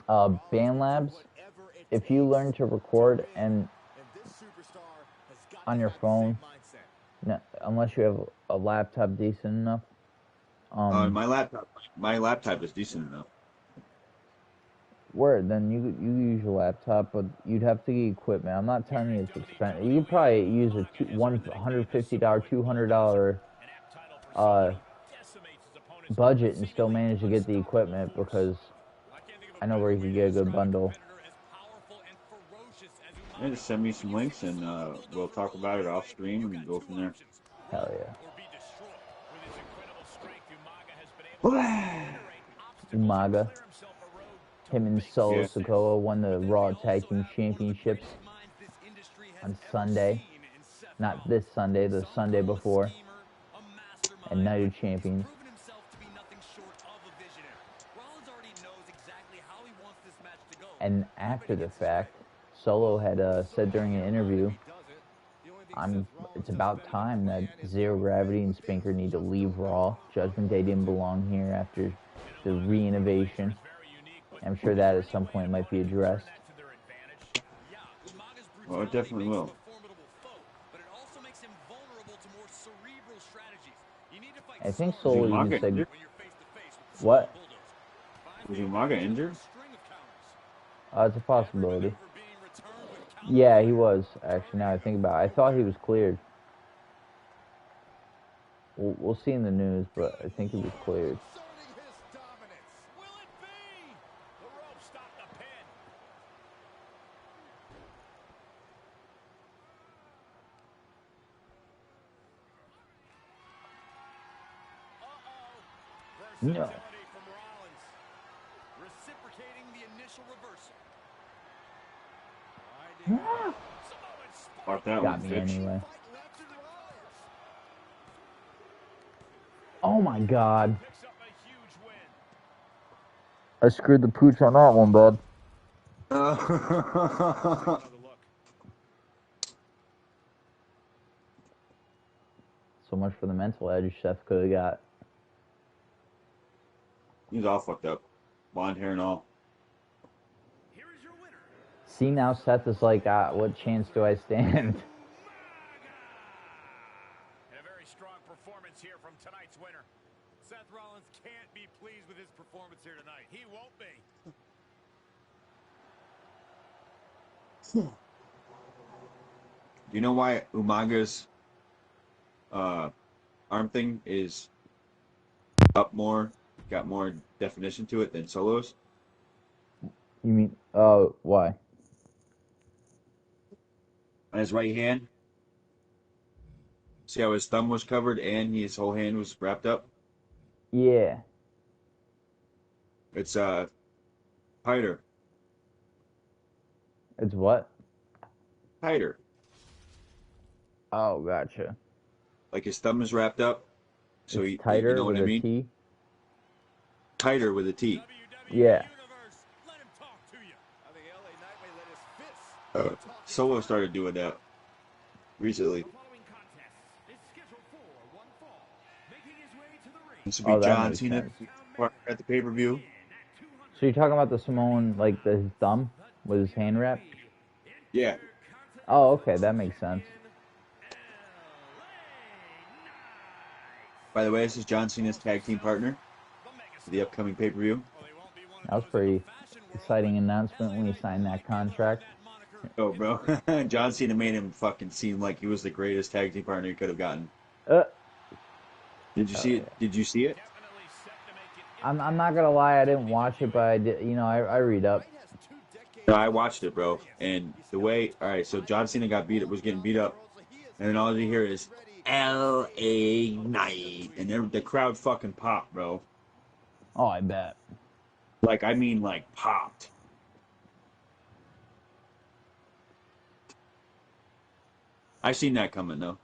and long. Band Labs, if you learn to record and on your phone, unless you have a laptop decent enough, My laptop is decent enough. word, then you use your laptop, but you'd have to get equipment. I'm not telling you it's expensive. You could probably use a $150, $200 budget and still manage to get the equipment, because I know where you could get a good bundle. Yeah, just send me some links and we'll talk about it off stream and go from there. Hell yeah. Umaga. Him and Solo Yeah. Sikoa won the Raw Tag Team Championships on Sunday. Not this Sunday, the Sunday before. And Night of Champions. And after the fact, Solo had said during an interview, it's about time that Zero Gravity and Spinker need to leave Raw. Judgment Day didn't belong here after the re-innovation. I'm sure that at some point might be addressed. Well, it definitely will. I think Solo even Umaga said, injured? what? Was Umaga injured? It's a possibility. Yeah, he was, actually, now I think about it. I thought he was cleared. We'll see in the news, but I think he was cleared. No. Reciprocating the initial reversal. Fuck that Got one, me bitch. anyway. Oh my god. I screwed the pooch on that one, bud. So much for the mental edge Seth could have got. He's all fucked up. Blonde hair and all. See, now Seth is like, what chance do I stand? And a very strong performance here from tonight's winner. Seth Rollins can't be pleased with his performance here tonight. He won't be. Do you know why Umaga's arm thing is up more, got more definition to it than Solo's? You mean, why? On his right hand, see how his thumb was covered and his whole hand was wrapped up? Yeah. It's tighter. It's what? Tighter. Oh, gotcha. Like his thumb is wrapped up. So It's you tighter know what with I a mean? T? Tighter with a T. Yeah. Solo started doing that recently. This would be Oh, that John makes Cena sense. at the pay-per-view. So you're talking about the Samoan, like his thumb with his hand wrap? Yeah. Oh, okay, that makes sense. By the way, this is John Cena's tag team partner for the upcoming pay-per-view. That was pretty exciting announcement when he signed that contract. Oh, bro. John Cena made him fucking seem like he was the greatest tag team partner he could have gotten. Did you see it? Yeah. Did you see it? I'm not gonna lie, I didn't watch it, but I did. I read up. No, I watched it, bro. And the way, all right, so John Cena was getting beat up, and then all you hear is L.A. Knight, and the crowd fucking popped, bro. Oh, I bet. Like, I mean, like, popped. I seen that coming, though.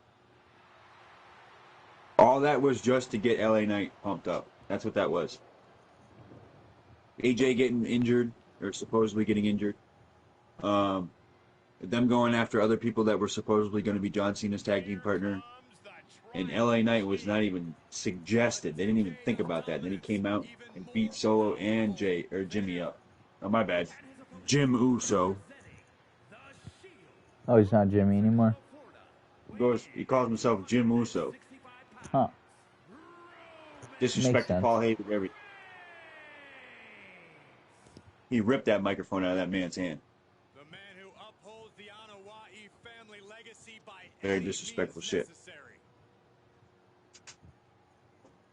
All that was just to get L.A. Knight pumped up. That's what that was. AJ getting injured, or supposedly getting injured. Them going after other people that were supposedly going to be John Cena's tag team partner. And LA Knight was not even suggested. They didn't even think about that. And then he came out and beat Solo and Jimmy up. Oh, my bad. Jim Uso. Oh, he's not Jimmy anymore? He calls himself Jim Uso. Huh. Disrespect to Paul Heyman and everything. He ripped that microphone out of that man's hand. The man who upholds the Anoa'i family legacy by Very disrespectful shit.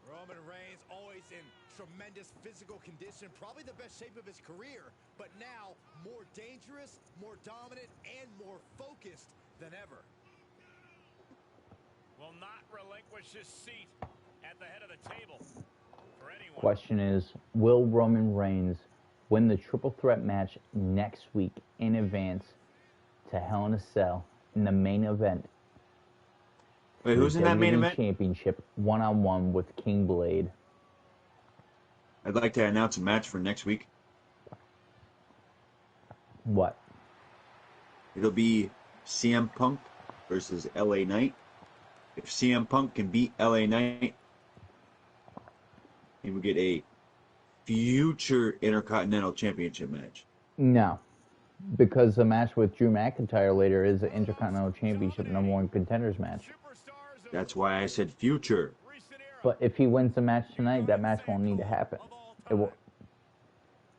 Roman Reigns always in tremendous physical condition, probably the best shape of his career, but now more dangerous, more dominant, and more focused than ever. Will not relinquish his seat at the head of the table for anyone. Question is, will Roman Reigns win the triple threat match next week in advance to Hell in a Cell in the main event? Wait, who's in that main event? Championship one-on-one with King Blade. I'd like to announce a match for next week. What? It'll be CM Punk versus LA Knight. If CM Punk can beat LA Knight, he will get a future Intercontinental Championship match. No. Because the match with Drew McIntyre later is the Intercontinental Championship #1 contenders match. That's why I said future. But if he wins the match tonight, that match won't need to happen. It will.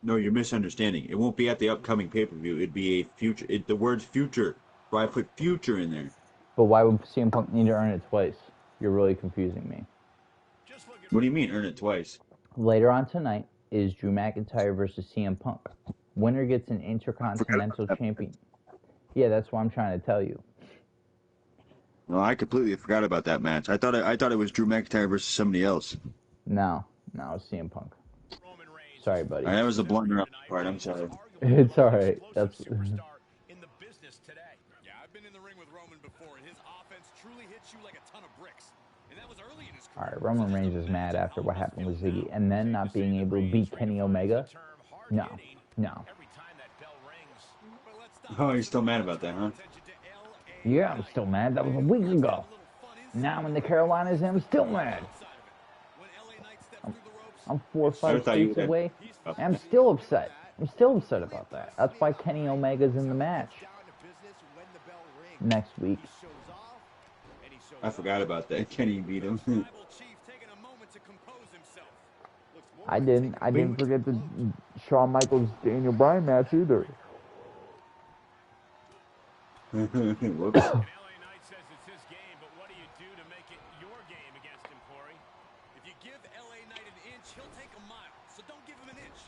No, you're misunderstanding. It won't be at the upcoming pay-per-view. It'd be a future. The word's future. So I put future in there. But why would CM Punk need to earn it twice? You're really confusing me. What do you mean, earn it twice? Later on tonight is Drew McIntyre versus CM Punk. Winner gets an Intercontinental Champion. Yeah, that's what I'm trying to tell you. No, I completely forgot about that match. I thought it was Drew McIntyre versus somebody else. No, it's CM Punk. Sorry, buddy. That was a blunder on my part. I'm sorry. It's all right. That's. in the business today. Yeah, I've been in the ring with Roman before, and his offense truly hits you like a ton of bricks. And that was early in his career. All right, Roman Reigns is mad after what happened with Ziggy, and then not being able to beat Kenny Omega. No. Oh, you're still mad about that, huh? Yeah, I'm still mad. That was a week ago. Now I'm in the Carolinas and I'm still mad. I'm 4 or 5 states away. And I'm still upset. I'm still upset about that. That's why Kenny Omega's in the match next week. I forgot about that. Kenny beat him. I didn't forget the Shawn Michaels Daniel Bryan match either. Whoops. LA Knight says it's his game, but what do you do to make it your game against him, Corey? If you give LA Knight an inch, he'll take a mile. So don't give him an inch.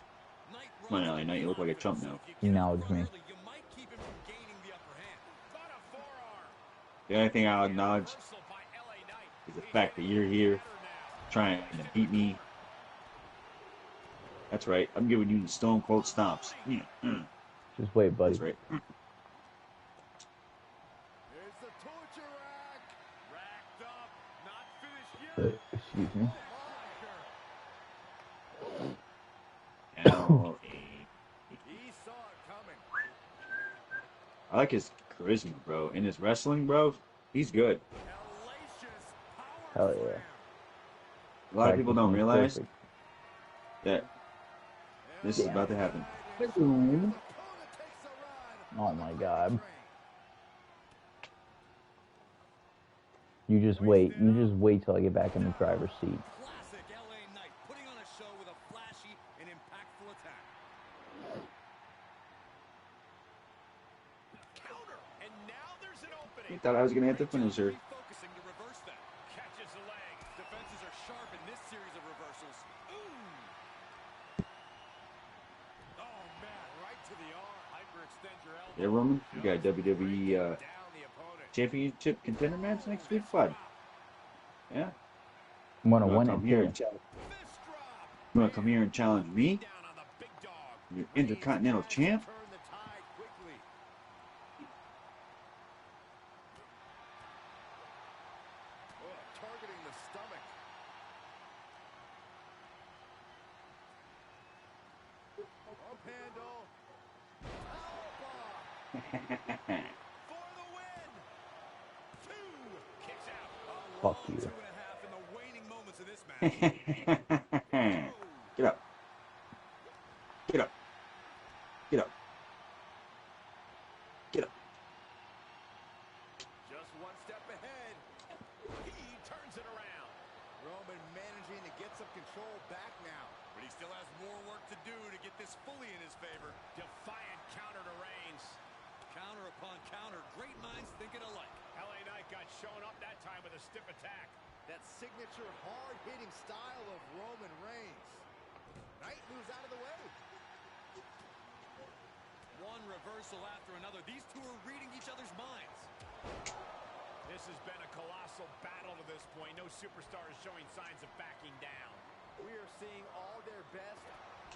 Knight Come on, LA Knight, you look like a chump now. Acknowledge me. You might keep him from gaining the upper hand. Got a forearm. The only thing I'll acknowledge Reversal by LA Knight. is the fact that you're here trying to beat me. That's right. I'm giving you the Stone Cold stomps. Just wait, buddy. That's right. Here's the torture rack. Racked up. Not finished yet. Excuse me. He saw it coming. I like his charisma, bro. In his wrestling, bro, he's good. Hellacious Hell power yeah. slam. A lot of people don't realize Perfect. that this is about to happen. Oh my god. You just wait. You just wait till I get back in the driver's seat. Classic LA Knight, putting on a show with a flashy and impactful attack. Counter, and now there's an opening. He thought I was gonna hit the finisher. Focusing to reverse that. Catches the leg. Defenses are sharp in this series of reversals. Oh man, right to the arm. Hyperextend your elbow. Yeah, Roman, you got WWE Down the opponent. Championship contender match next week, bud. Yeah. I'm gonna You wanna win come it here too. and challenge? Fist drop. You wanna come here and challenge me, Down on the big dog. your Intercontinental champ? Turn the tide quickly. Oh, targeting the stomach. Up handle. Powerbomb. For the win. Two. Kicks out. A Fuck long you. 2.5 in the waning moments of this match. Get up. Get up. Get up. Get up. Just one step ahead. He turns it around. Roman managing to get some control back now. But he still has more work to do to get this fully in his favor. Defiant counter to Reigns. Counter upon counter. Great minds thinking alike. LA Knight got shown up that time with a stiff attack. That signature hard-hitting style of Roman Reigns. Knight moves out of the way. One reversal after another. These two are reading each other's minds. This has been a colossal battle to this point. No superstar is showing signs of backing down. We are seeing all their best.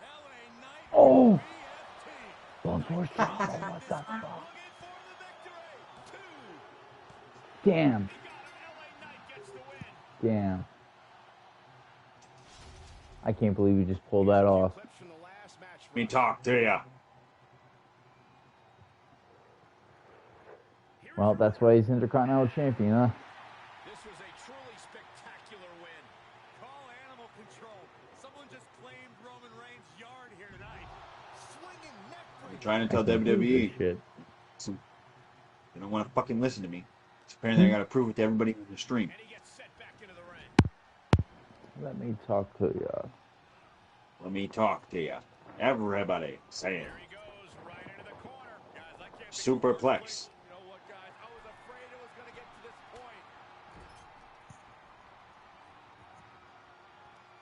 LA Knight. Oh! BFT. Don't force it. Oh, what the fuck? Looking for the victory. Two. Damn. He got him. LA Knight gets the win. Damn. I can't believe you just pulled that off. Clips from the last match. Let me talk to ya. Well, that's why he's Intercontinental Champion, huh? This was a truly spectacular win. Call animal control. Someone just claimed Roman Reigns' yard here tonight. Swinging neck I'm breaker. trying to tell I can't believe WWE. this shit. They don't want to fucking listen to me. So apparently I gotta prove it to everybody on the stream. And he gets set back into the ring. Let me talk to ya. Let me talk to ya. Everybody saying. There he goes, right into the corner. Guys, I can't think of Superplex. worse way- You know what, guys? I was afraid it was going to get to this point.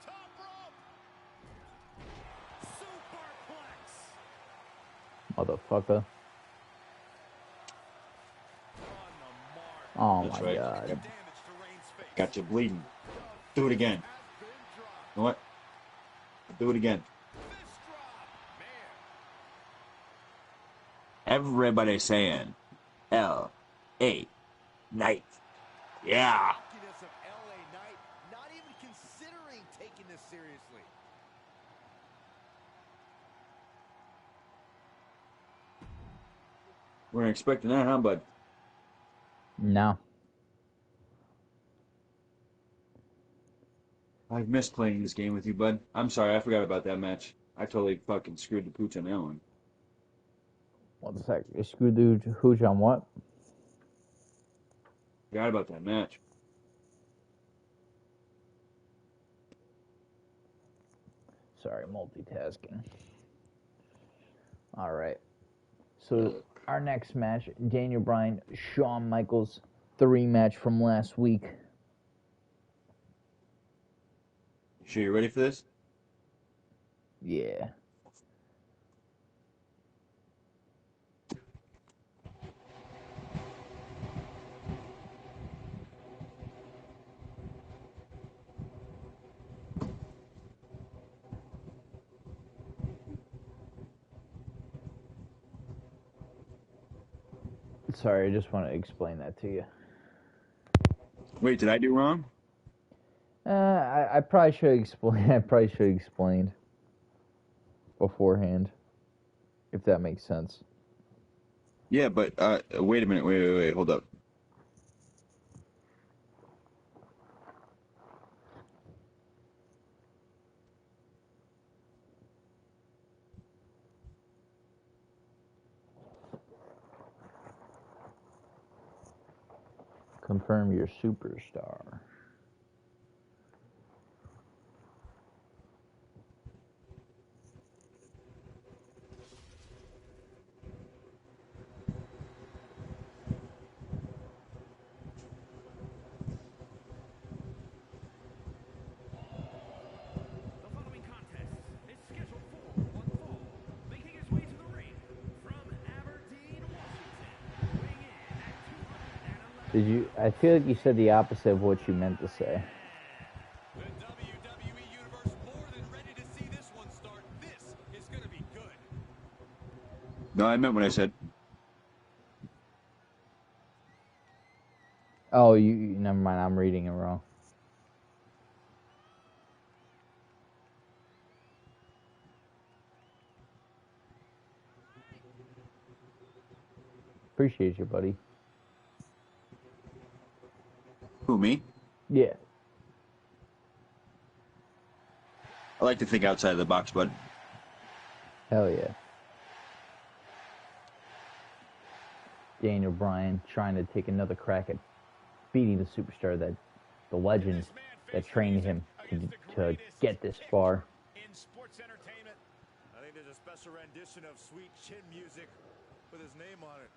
Top rope. Superplex. Motherfucker. On the mark. Oh That's my right. god. Damage to Reigns' face. Got you bleeding. Do it again. Has been dropped. You know what? Do it again. Fist drop. Man. Everybody saying L.A. Knight. Yeah. Cockiness of LA Knight, not even considering taking this seriously. Weren't expecting that, huh, bud? No. I've missed playing this game with you, bud. I'm sorry, I forgot about that match. I totally fucking screwed the pooch on that one. What the heck? You screwed the hooch on what? Forgot about that match. Sorry, multitasking. Alright. So, Our next match, Daniel Bryan, Shawn Michaels, 3 match from last week. Sure you ready for this? Yeah. Sorry, I just want to explain that to you. Wait, did I do wrong? I probably should explain. I probably should explain beforehand, if that makes sense. Yeah, but wait a minute. Wait. Hold up. Confirm your superstar. The following contest is scheduled for one fall, making his way to the ring from Aberdeen, Washington, weighing in at 211. Did you? I feel like you said the opposite of what you meant to say. The WWE Universe more than ready to see this one start. This is going to be good. No, I meant what I said. Oh, you never mind. I'm reading it wrong. Appreciate you, buddy. Who, me? Yeah. I like to think outside of the box, bud. Hell yeah. Daniel Bryan trying to take another crack at beating the superstar, that the legend that trained him to get this far. In sports entertainment, I think there's a special rendition of Sweet Chin Music with his name on it.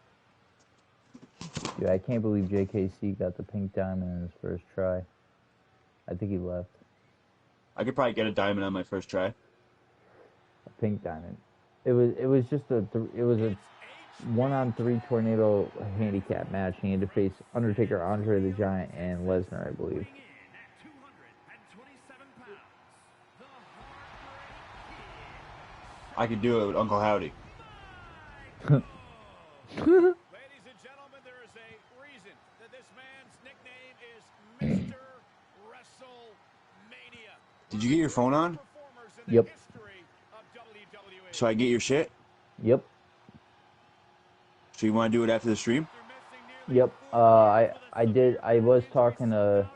Dude, I can't believe JKC got the pink diamond in his first try. I think he left. I could probably get a diamond on my first try. A pink diamond. It was just a 1-on-3 tornado handicap match. He had to face Undertaker, Andre the Giant, and Lesnar, I believe. weighing in at 227 pounds, the Heartbreak I could do it with Uncle Howdy. Kid. Ladies and gentlemen, there is a reason that this man's nickname is Mr. WrestleMania. Did you get your phone on? Performers in the Yep. history of WWE. So I get your shit? Yep. So you want to do it after the stream? Yep. I did. I was talking to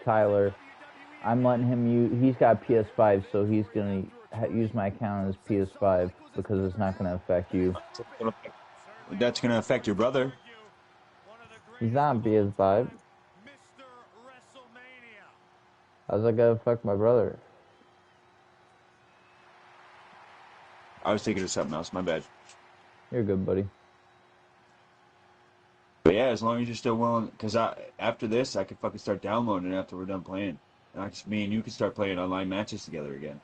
Tyler. I'm letting him use. He's got PS5, so he's gonna use my account as PS5 because it's not gonna affect you. That's going to affect your brother. He's not on PS5. How's that gonna affect my brother? I was thinking of something else. My bad. You're good, buddy. But yeah, as long as you're still willing, because after this, I could fucking start downloading it after we're done playing. And me and you could start playing online matches together again.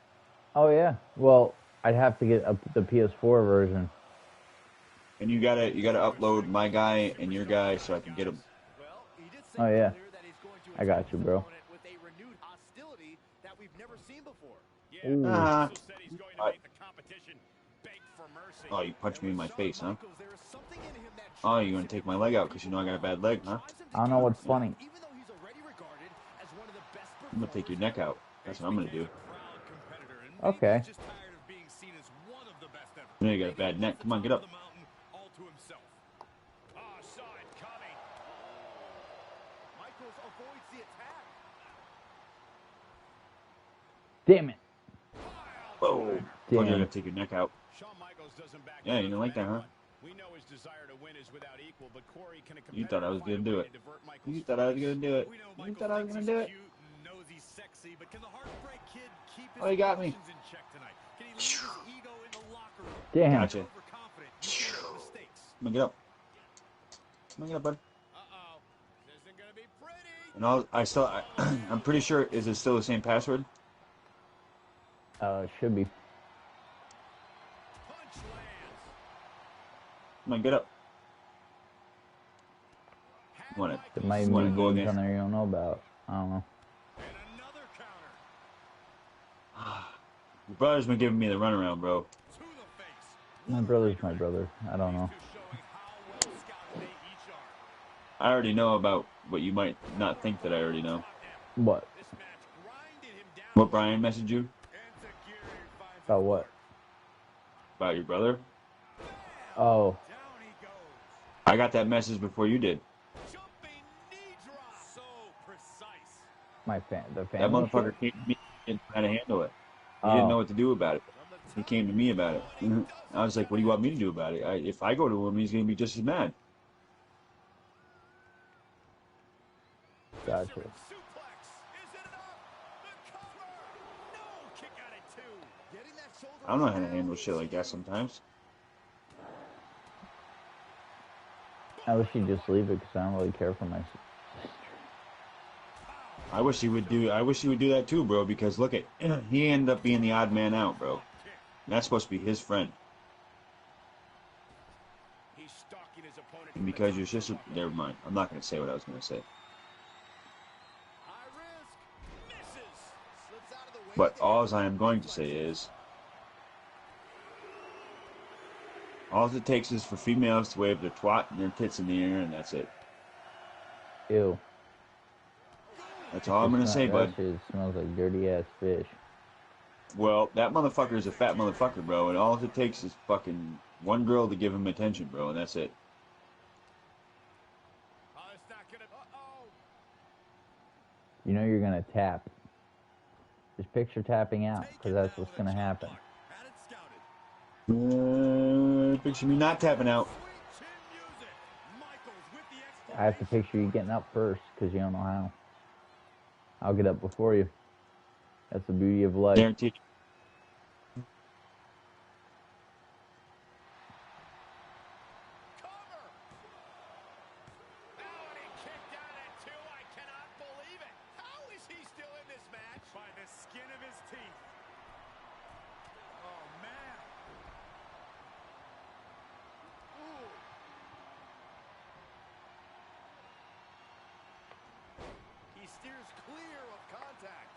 Oh yeah. Well, I'd have to get the PS4 version. And you gotta upload my guy and your guy so I can get them. Oh yeah. I got you, bro. With a renewed hostility that we've never seen before. Ooh. Ah. Also said he's going to make the competition beg for mercy. Oh, you punched me in my face, huh? There is something in him that Oh, you gonna take my leg out because you know I got a bad leg, huh? I don't know what's funny. even though he's already regarded as one of the best I'm gonna take your neck out. That's what I'm gonna do. Okay. just tired of being seen as one of the best ever. You know you got a bad neck. Come on, get up. The mountain all to himself. Saw it coming. Michaels avoids the attack. Damn it. Whoa. Told you I Damn. gotta take your neck out. Shawn Michaels doesn't back Yeah, down you didn't from like that, huh? anyone. We know his desire to win is without equal, but Corey, can a You thought I was competitor gonna do find a way it. to divert Michaels' You thought I was gonna do it. We know You Michaels thought I was thinks gonna he's do it. cute, knows he's sexy, but can the Heartbreak Kid keep his Oh, you got me. emotions in check tonight? Can he leave his ego in the locker room? Damn. Gotcha. Overconfident. You can make Come on, get up. Come on, get up, bud. Uh-oh. This isn't gonna be pretty. And I'm pretty sure, is it still the same password? It should be. Punch lands. Come on, get up. You want There might You even wanna be go games against- on there you don't know about. I don't know. And another counter. Your brother's been giving me the runaround, bro. To the face. My brother's my brother. I don't know. These two showing how well scouted they each are. I already know about what you might not think that I already know. What? This match grinded him down. What Brian messaged you Enziguri finds About what? about your brother? Oh, down he goes. I got that message before you did. Jumping knee drop. So precise. the That family. motherfucker shit? came to me and how to handle it. He Oh. didn't know what to do about it. From the He top. came to me about it. I was like, what do you want me to do about it? If I go to him, he's going to be just as mad. Gotcha. Suplex. Is it enough? The cover. No. Kick out at two. Getting that shoulder. I don't know how to handle shit like that sometimes. I wish he'd just leave it because I don't really care for my sister. I wish he would do that too, bro, because look at he ended up being the odd man out, bro. And that's supposed to be his friend. He's stalking his opponent. And because your sister, never mind. I'm not going to say what I was going to say. High risk. Misses. Slips out of the way. But all I am going to say is, all it takes is for females to wave their twat and their tits in the air, and that's it. Ew. That's all I'm going to say, bud. That shit smells like dirty ass fish. Well, that motherfucker is a fat motherfucker, bro, and all it takes is fucking one girl to give him attention, bro, and that's it. Oh, it's not gonna. Uh-oh. You know you're gonna tap. Just picture tapping out, because that's what's gonna happen. Had it scouted. Picture me not tapping out. Sweet chin music. Michaels with the I have to exclamation. picture you getting up first, because you don't know how. I'll get up before you. That's the beauty of life. Guaranteed. Cover. Now and he kicked out at two. I cannot believe it. How is he still in this match? By the skin of his teeth. Oh man. Ooh. He steers clear of contact.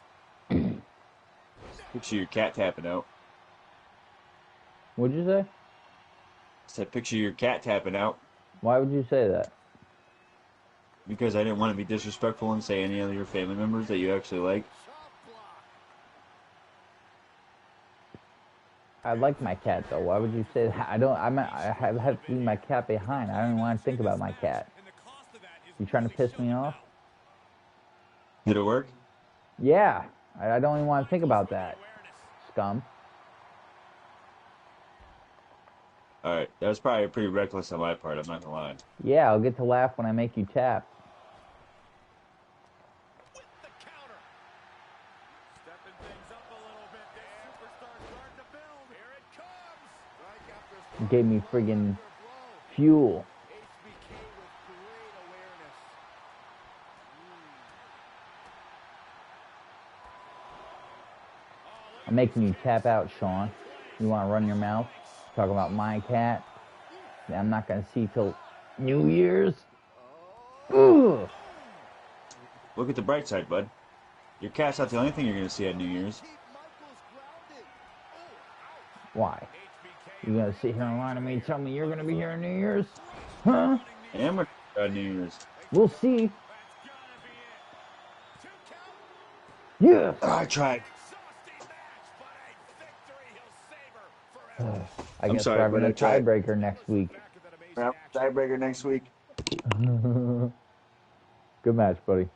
Picture your cat tapping out. What'd you say? Said picture your cat tapping out Why would you say that? because I didn't want to be disrespectful and say any of your family members that you actually like. Chop block. I like my cat though. Why would you say that? I have to leave my cat behind. I don't even want to think about my cat. And the cost of that is You trying to really piss me showing off? out. Did it work? Yeah. I don't even want to think about that. Scum. All right, that was probably pretty reckless on my part. I'm not gonna lie. Yeah, I'll get to laugh when I make you tap. With the counter. Stepping things up a little bit. This superstar starting to build. Here it comes. Strike after strike. Gave me Blow friggin' after blow. fuel. HBK with great awareness. I'm making you tap out, Sean. You want to run your mouth? Talk about my cat? That I'm not going to see till New Year's? Ugh. Look at the bright side, bud. Your cat's not the only thing you're gonna see at New Year's. Keep Michaels grounded. Oh, ouch. Why? HBK You going to sit here and lie to me and tell me you're going to be here on New Year's? Huh? I am gonna New Year's. We'll see. That's gotta be it. 2 count. Yes. I tried. Exhausting match, but a victory he'll savor forever. I I'm guess sorry, we're having but a I tried. tiebreaker next week. Back of that amazing action. Tiebreaker next week. Good match, buddy.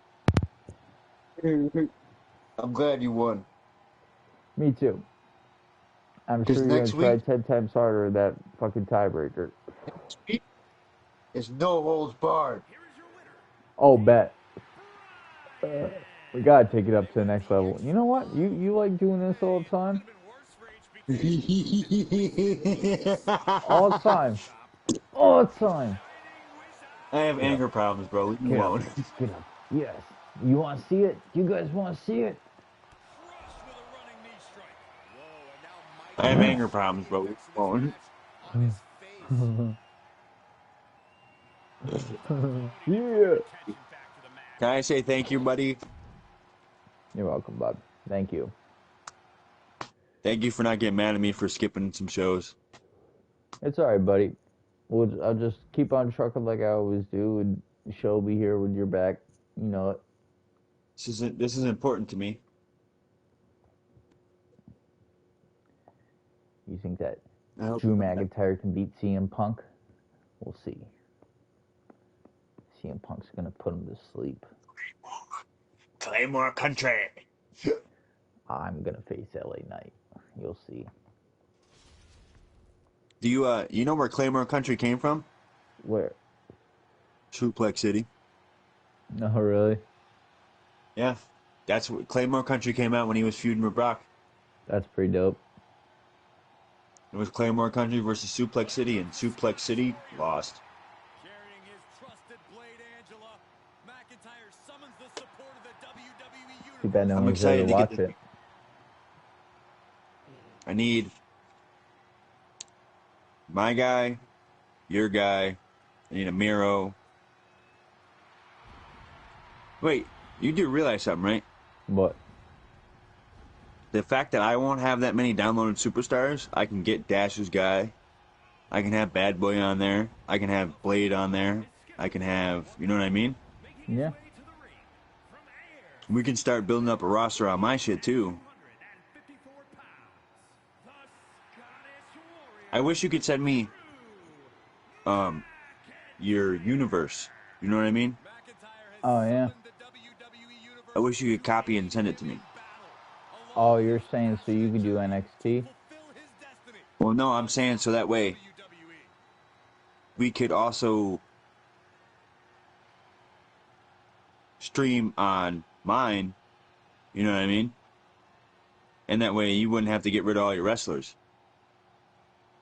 I'm glad you won. Me too. I'm sure Because you're next going to try week- 10 times harder at that fucking tiebreaker. It's no holds barred. Here is your winner. Oh, bet. We got to take it up to the next level. You know what? You like doing this all the time? Been worse for HBK. All the time. Oh, it's time. I have anger problems, bro. Leave me Get alone. up. Get up. Yes. You want to see it? You guys want to see it? Crushed with a running knee strike. Whoa, and now Mike I have Tyson anger problems, bro. Leave me next to this alone. match on his face. Yeah. Attention back to the match. Can I say thank you, buddy? You're welcome, bud. Thank you. Thank you for not getting mad at me for skipping some shows. It's all right, buddy. I'll just keep on trucking like I always do, and the show will be here when you're back. You know it. This is important to me. You think that I hope Drew McIntyre can beat CM Punk? We'll see. CM Punk's gonna put him to sleep. Claymore Country. I'm gonna face LA Knight. You'll see. Do you know where Claymore Country came from? Where? Suplex City. No, really? Yeah, that's what Claymore Country came out when he was feuding with Brock. That's pretty dope. It was Claymore Country versus Suplex City, and Suplex City lost. Carrying his trusted blade, Angela, McIntyre summons the support of the WWE Too bad no I'm one's there to excited to watch get it. this. I need my guy, your guy. I need a Miro. Wait, you do realize something, right? But The fact that I won't have that many downloaded superstars, I can get Dash's guy. I can have Bad Boy on there. I can have Blade on there. I can have, you know what I mean? yeah, We can start building up a roster on my shit too. I wish you could send me your universe. You know what I mean? Oh, yeah. I wish you could copy and send it to me. Oh, you're saying so you could do NXT? Well, no, I'm saying so that way we could also stream on mine. You know what I mean? And that way you wouldn't have to get rid of all your wrestlers.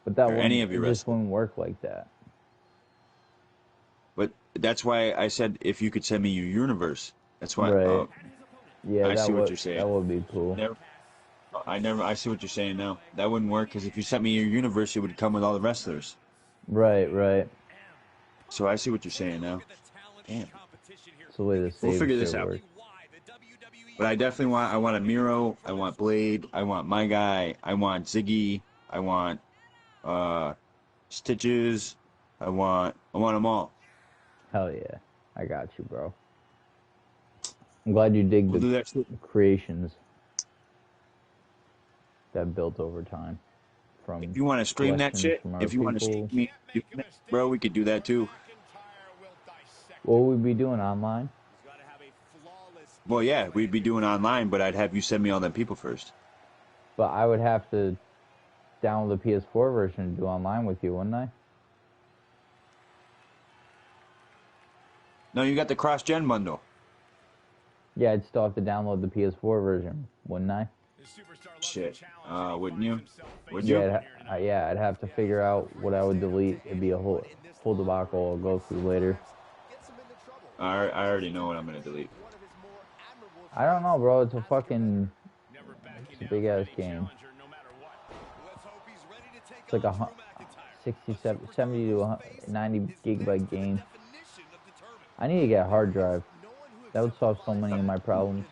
But that Or any of it your just wrestlers. wouldn't work like that. But that's why I said if you could send me your universe. That's why. Right. Yeah, I that see what would, you're saying. That would be cool. I see what you're saying now. That wouldn't work because if you sent me your universe, it would come with all the wrestlers. Right, right. So I see what you're saying now. Damn. It's the way the We'll save figure this shit out. works. But I definitely want a Miro. I want Blade. I want my guy. I want Ziggy. I want Stitches. I want them all. Hell yeah. I got you, bro. I'm glad you dig We'll do the that shit. creations that built over time. From If you want to stream that questions shit, from if you want to stream me, bro, we could do that too. What would we be doing online? Well, yeah, we'd be doing online, but I'd have you send me all them people first. But I would have to download the PS4 version and do online with you, wouldn't I? No, you got the cross-gen bundle. Yeah, I'd still have to download the PS4 version, wouldn't I? Shit. Wouldn't you? Would you? Yeah, I'd have to figure out what I would delete. It'd be a whole debacle I'll go through later. I already know what I'm going to delete. I don't know, bro. It's a big ass game. It's like a 70 to 90 gigabyte game. I need to get a hard drive. That would solve so many of my problems.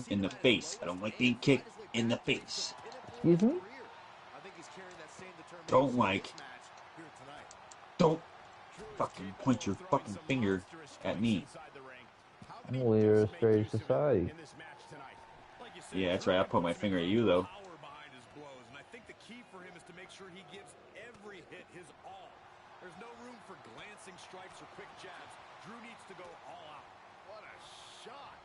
In the face. I don't like being kicked in the face. Excuse me? Don't fucking point your fucking finger at me. I'm a leader of a strange society. Yeah, that's right. I'll put my finger at you, though. And I think the key for him is to make sure he gives every hit his all. There's no room for glancing strikes or quick jabs. Drew needs to go all out. What a shot.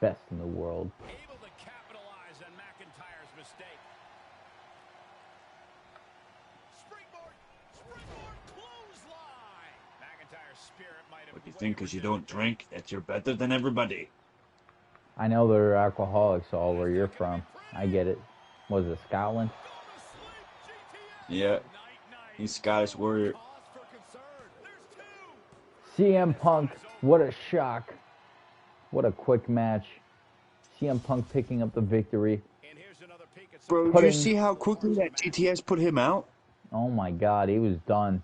Best in the world. Able to capitalize on McIntyre's mistake. Springboard clothesline. McIntyre's spirit might have. What do you think? Because you don't drink, that you're better than everybody. I know they're alcoholics all where you're from. I get it. Was it Scotland? Yeah. He's Scottish Warrior. Cause for concern. There's two. CM Punk, what a shock. What a quick match. CM Punk picking up the victory. And here's another peek at Bro, did you see how quickly that GTS put him out? Oh my God, he was done.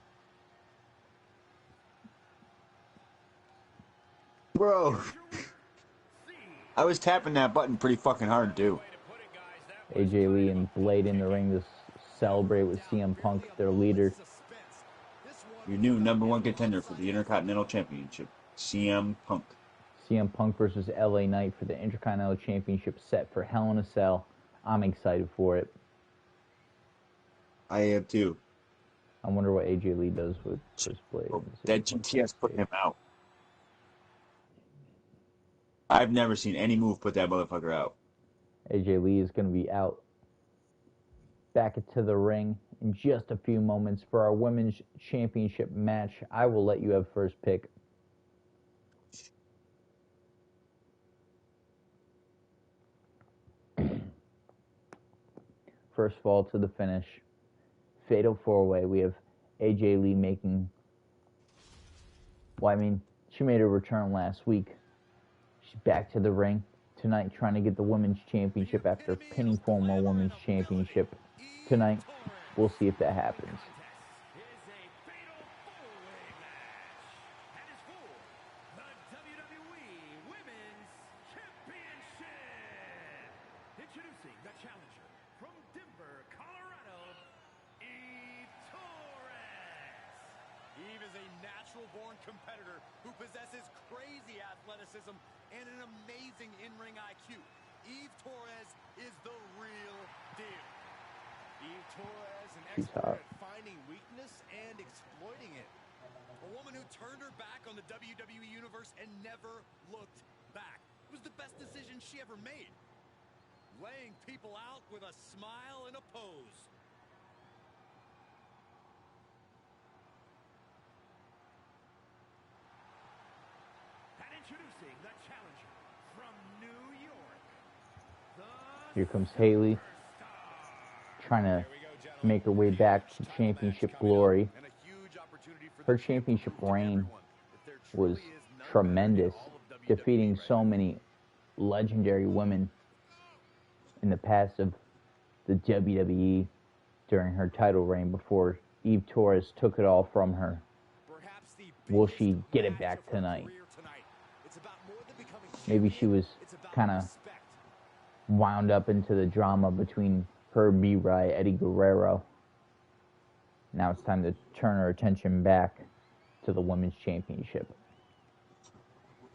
Bro, I was tapping that button pretty fucking hard, too. AJ Lee and Blade in the ring to celebrate with CM Punk, their leader. Your new #1 contender for the Intercontinental Championship, CM Punk. CM Punk versus LA Knight for the Intercontinental Championship set for Hell in a Cell. I'm excited for it. I am, too. I wonder what AJ Lee does with Chris Blade. Bro, that GTS put him out. I've never seen any move put that motherfucker out. AJ Lee is going to be out back into the ring in just a few moments for our Women's Championship match. I will let you have first pick. First fall to the finish. Fatal 4-way. We have AJ Lee making... Well, I mean, she made a return last week. She's back to the ring tonight trying to get the Women's Championship after pinning former Women's Championship tonight. We'll see if that happens. Introducing the challenger from Denver, Colorado, Eve Torres. Eve is a natural-born competitor who possesses crazy athleticism and an amazing in-ring IQ. Eve Torres is the real deal. Eve Torres, an She's expert hot. at finding weakness and exploiting it. A woman who turned her back on the WWE Universe and never looked back. It was the best decision she ever made. Laying people out with a smile and a pose. And introducing the challenger from New York, Here comes Haley, trying to make her way back to championship glory. Her championship reign was tremendous, defeating so many legendary women in the past of the WWE during her title reign before Eve Torres took it all from her. Will she get it back tonight? Maybe she was kind of wound up into the drama between her, B-Ray, Eddie Guerrero. Now it's time to turn her attention back to the Women's Championship.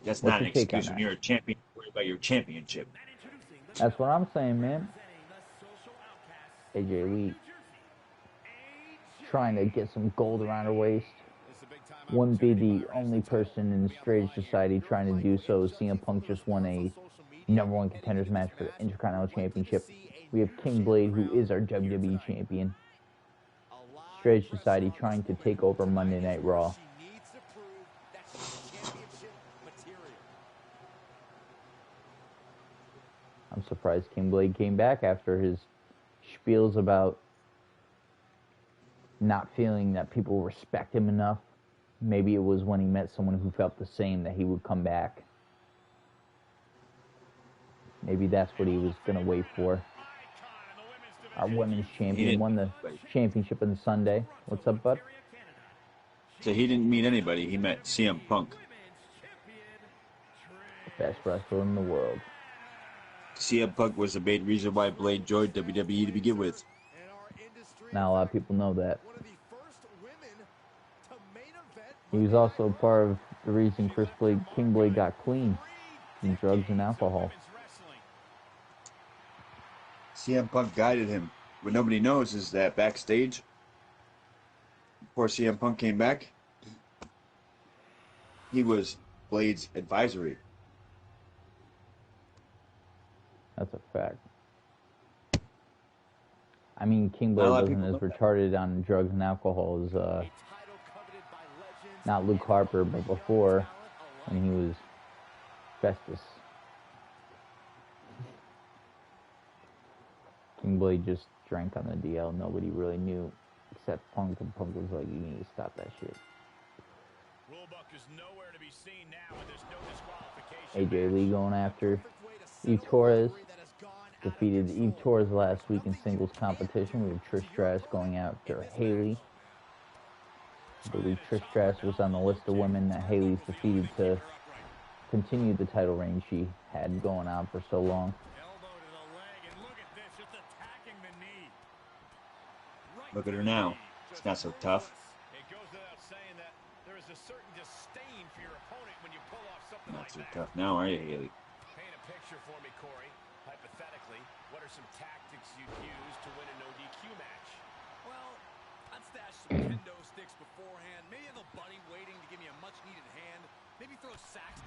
That's What's not an your take on excuse when that? you're a champion. Worry about your championship. That's what I'm saying, man. AJ Lee trying to get some gold around her waist. Wouldn't be the only person in the Straight Society trying to do so. CM Punk just won a #1 contenders match for the Intercontinental Championship. We have King Blade, who is our WWE champion. Straight Society trying to take over Monday Night Raw. I'm surprised King Blade came back after his spiels about not feeling that people respect him enough. Maybe it was when he met someone who felt the same that he would come back. Maybe that's what he was going to wait for. Our women's champion won the championship on Sunday. What's up, bud? So he didn't meet anybody. He met CM Punk. Best wrestler in the world. CM Punk was the main reason why Blade joined WWE to begin with. Not a lot of people know that. He was also part of the reason King Blade got clean from drugs and alcohol. CM Punk guided him. What nobody knows is that backstage, before CM Punk came back, he was Blade's advisory. That's a fact. I mean, King Not a Blade lot of wasn't as people know that. retarded on drugs and alcohol as, not Luke Harper, but before, when he was Festus. King Blade just drank on the DL. Nobody really knew, except Punk, and Punk was like, you need to stop that shit. Rulebook is nowhere to be seen now, and there's no disqualification. AJ Lee going after Eve Torres. Defeated Eve Torres last week in singles competition. We have Trish Stratus going after Haley. I believe Trish Stratus was on the list of women that Haley's defeated to continue the title reign she had going on for so long. Look at her now. It's not so tough. It goes without saying that there is a certain disdain for your opponent when you pull off something Not like so that. tough now, are you, Haley? Paint a picture for me, Corey. Hypothetically, what are some tactics you'd use to win a no DQ match? Well, I'd stash some kendo sticks beforehand. Maybe have a buddy waiting to give me a much-needed hand. Maybe throw sacks.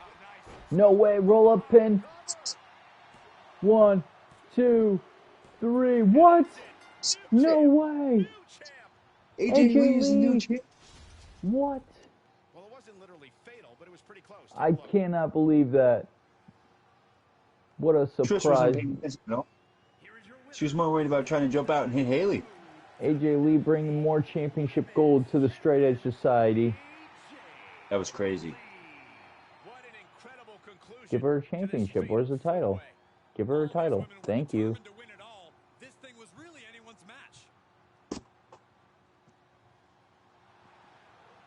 Oh, nice. No way, roll up pin. 1, 2, 3. What? No way. AJ Lee is the new Lee. champ. What? Well, it wasn't literally fatal, but it was pretty close. I cannot believe that. What a Trish surprise. wasn't paying attention at all. She was more worried about trying to jump out and hit Haley. AJ Lee bringing more championship gold to the Straight Edge Society. That was crazy. What an incredible conclusion. Give her a championship. Where's the title? Give her a title. Thank you. This thing was really anyone's match.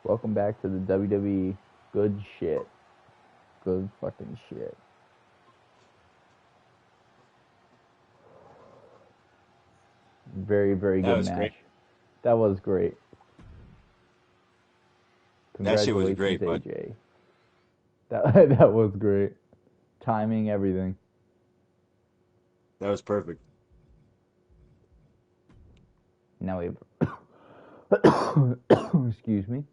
Welcome back to the WWE. Good shit. Good fucking shit. Very, very That good was match. great. That was great. That shit was Congratulations, great, bud. AJ. That was great. Timing, everything. That was perfect. Now we have, excuse me,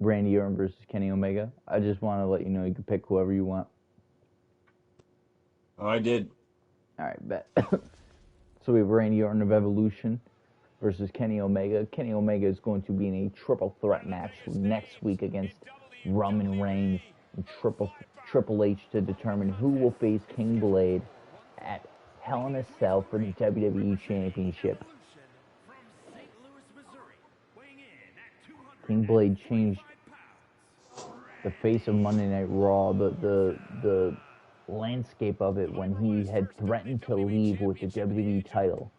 Randy Orton versus Kenny Omega. I just want to let you know you can pick whoever you want. Oh, I did. All right, bet. So we have Randy Orton of Evolution versus Kenny Omega. Kenny Omega is going to be in a triple threat match next week against Roman Reigns and Triple H to determine who will face King Blade at Hell in a Cell for the WWE Championship. King Blade changed the face of Monday Night Raw, the landscape of it when he had threatened to leave with the WWE title,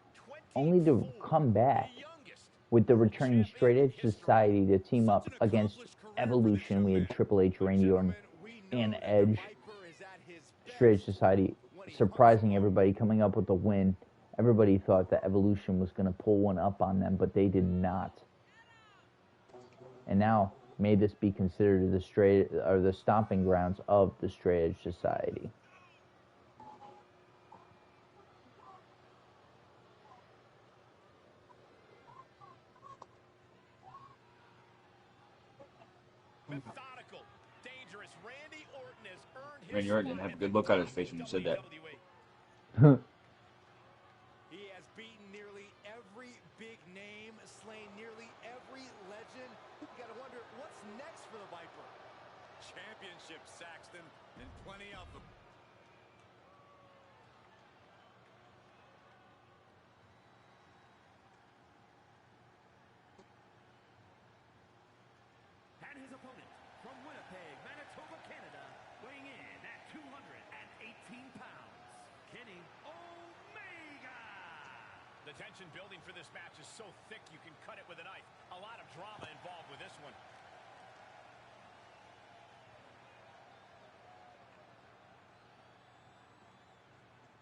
only to come back with the returning Straight Edge Society to team up against Evolution. We had Triple H, Randy Orton, and Edge. Straight Edge Society surprising everybody, coming up with a win. Everybody thought that Evolution was going to pull one up on them, but they did not. And now, may this be considered the stomping grounds of the Straight Edge Society. Methodical, dangerous. Randy Orton has earned his Randy Orton didn't have a good look on his face when you said that. He has beaten nearly every big name, slain nearly every legend. You gotta wonder what's next for the Viper. Championship, Saxton, and plenty of them. And his opponent from Winnipeg, Manitoba, Canada, weighing in at 218 pounds, Kenny Omega. The tension building for this match is so thick you can cut it with a knife. A lot of drama involved with this one.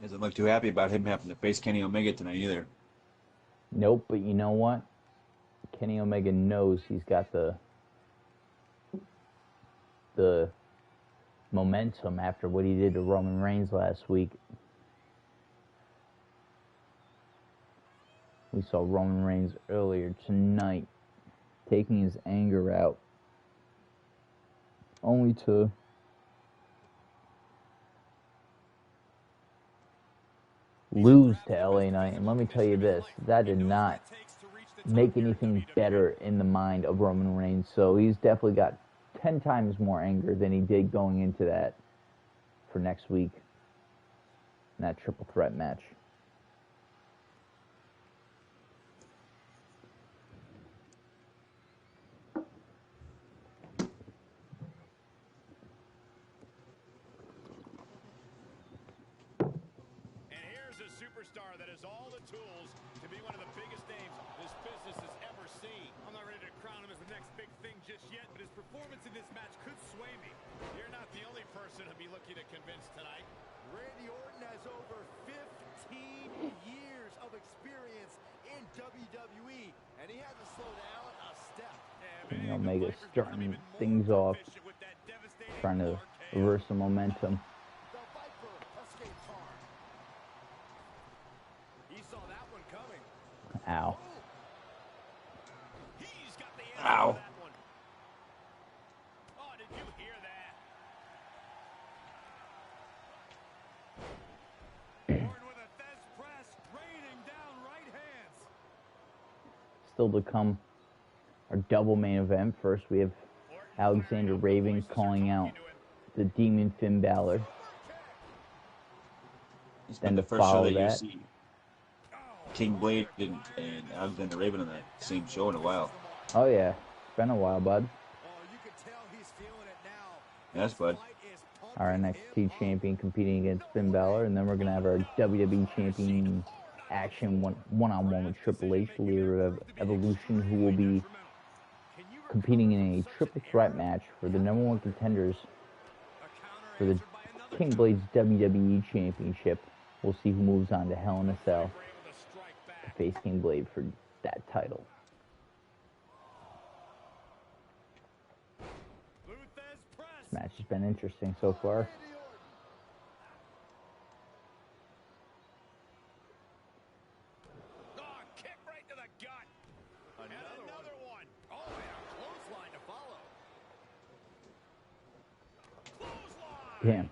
Doesn't look too happy about him having to face Kenny Omega tonight either. Nope, but you know what? Kenny Omega knows he's got the momentum after what he did to Roman Reigns last week. We saw Roman Reigns earlier tonight taking his anger out, only to lose to LA Knight. And let me tell you this, that did not make anything better in the mind of Roman Reigns. So he's definitely got 10 times more anger than he did going into that for next week in that triple threat match. superstar that has all the tools to be one of the biggest names this business has ever seen. I'm not ready to crown him as the next big thing just yet, but his performance in this match could sway me. You're not the only person to be looking to convince tonight. Randy Orton has over 15 years of experience in WWE, and he hasn't slowed down a step. Kenny Omega starting things off, trying to reverse the momentum. The Viper escapes hard. He saw that one coming. Ow. He's got the answer Ow. to that one. Oh, did you hear that? Orton with a Thez press, raining down right hands. Still to come, our double main event. First, we have Alexander Raven calling out the Demon Finn Balor. It's Then been the to first show follow that you that, see King Blade and Alexander Raven on that same show in a while. oh yeah, it's been a while, bud. Oh, you can tell he's feeling it now. Yes, bud. Fight is Our pumping NXT him champion competing against Finn Balor, and then we're gonna have our WWE champion action one-on-one with Triple H, the leader of Evolution, who will be competing in a triple threat match for the #1 contenders for the King Blade's WWE Championship. We'll see who moves on to Hell in a Cell to face King Blade for that title. This match has been interesting so far. Oh, kick right to the gut. Another one. Oh, and a clothesline to follow. Clothesline. Damn.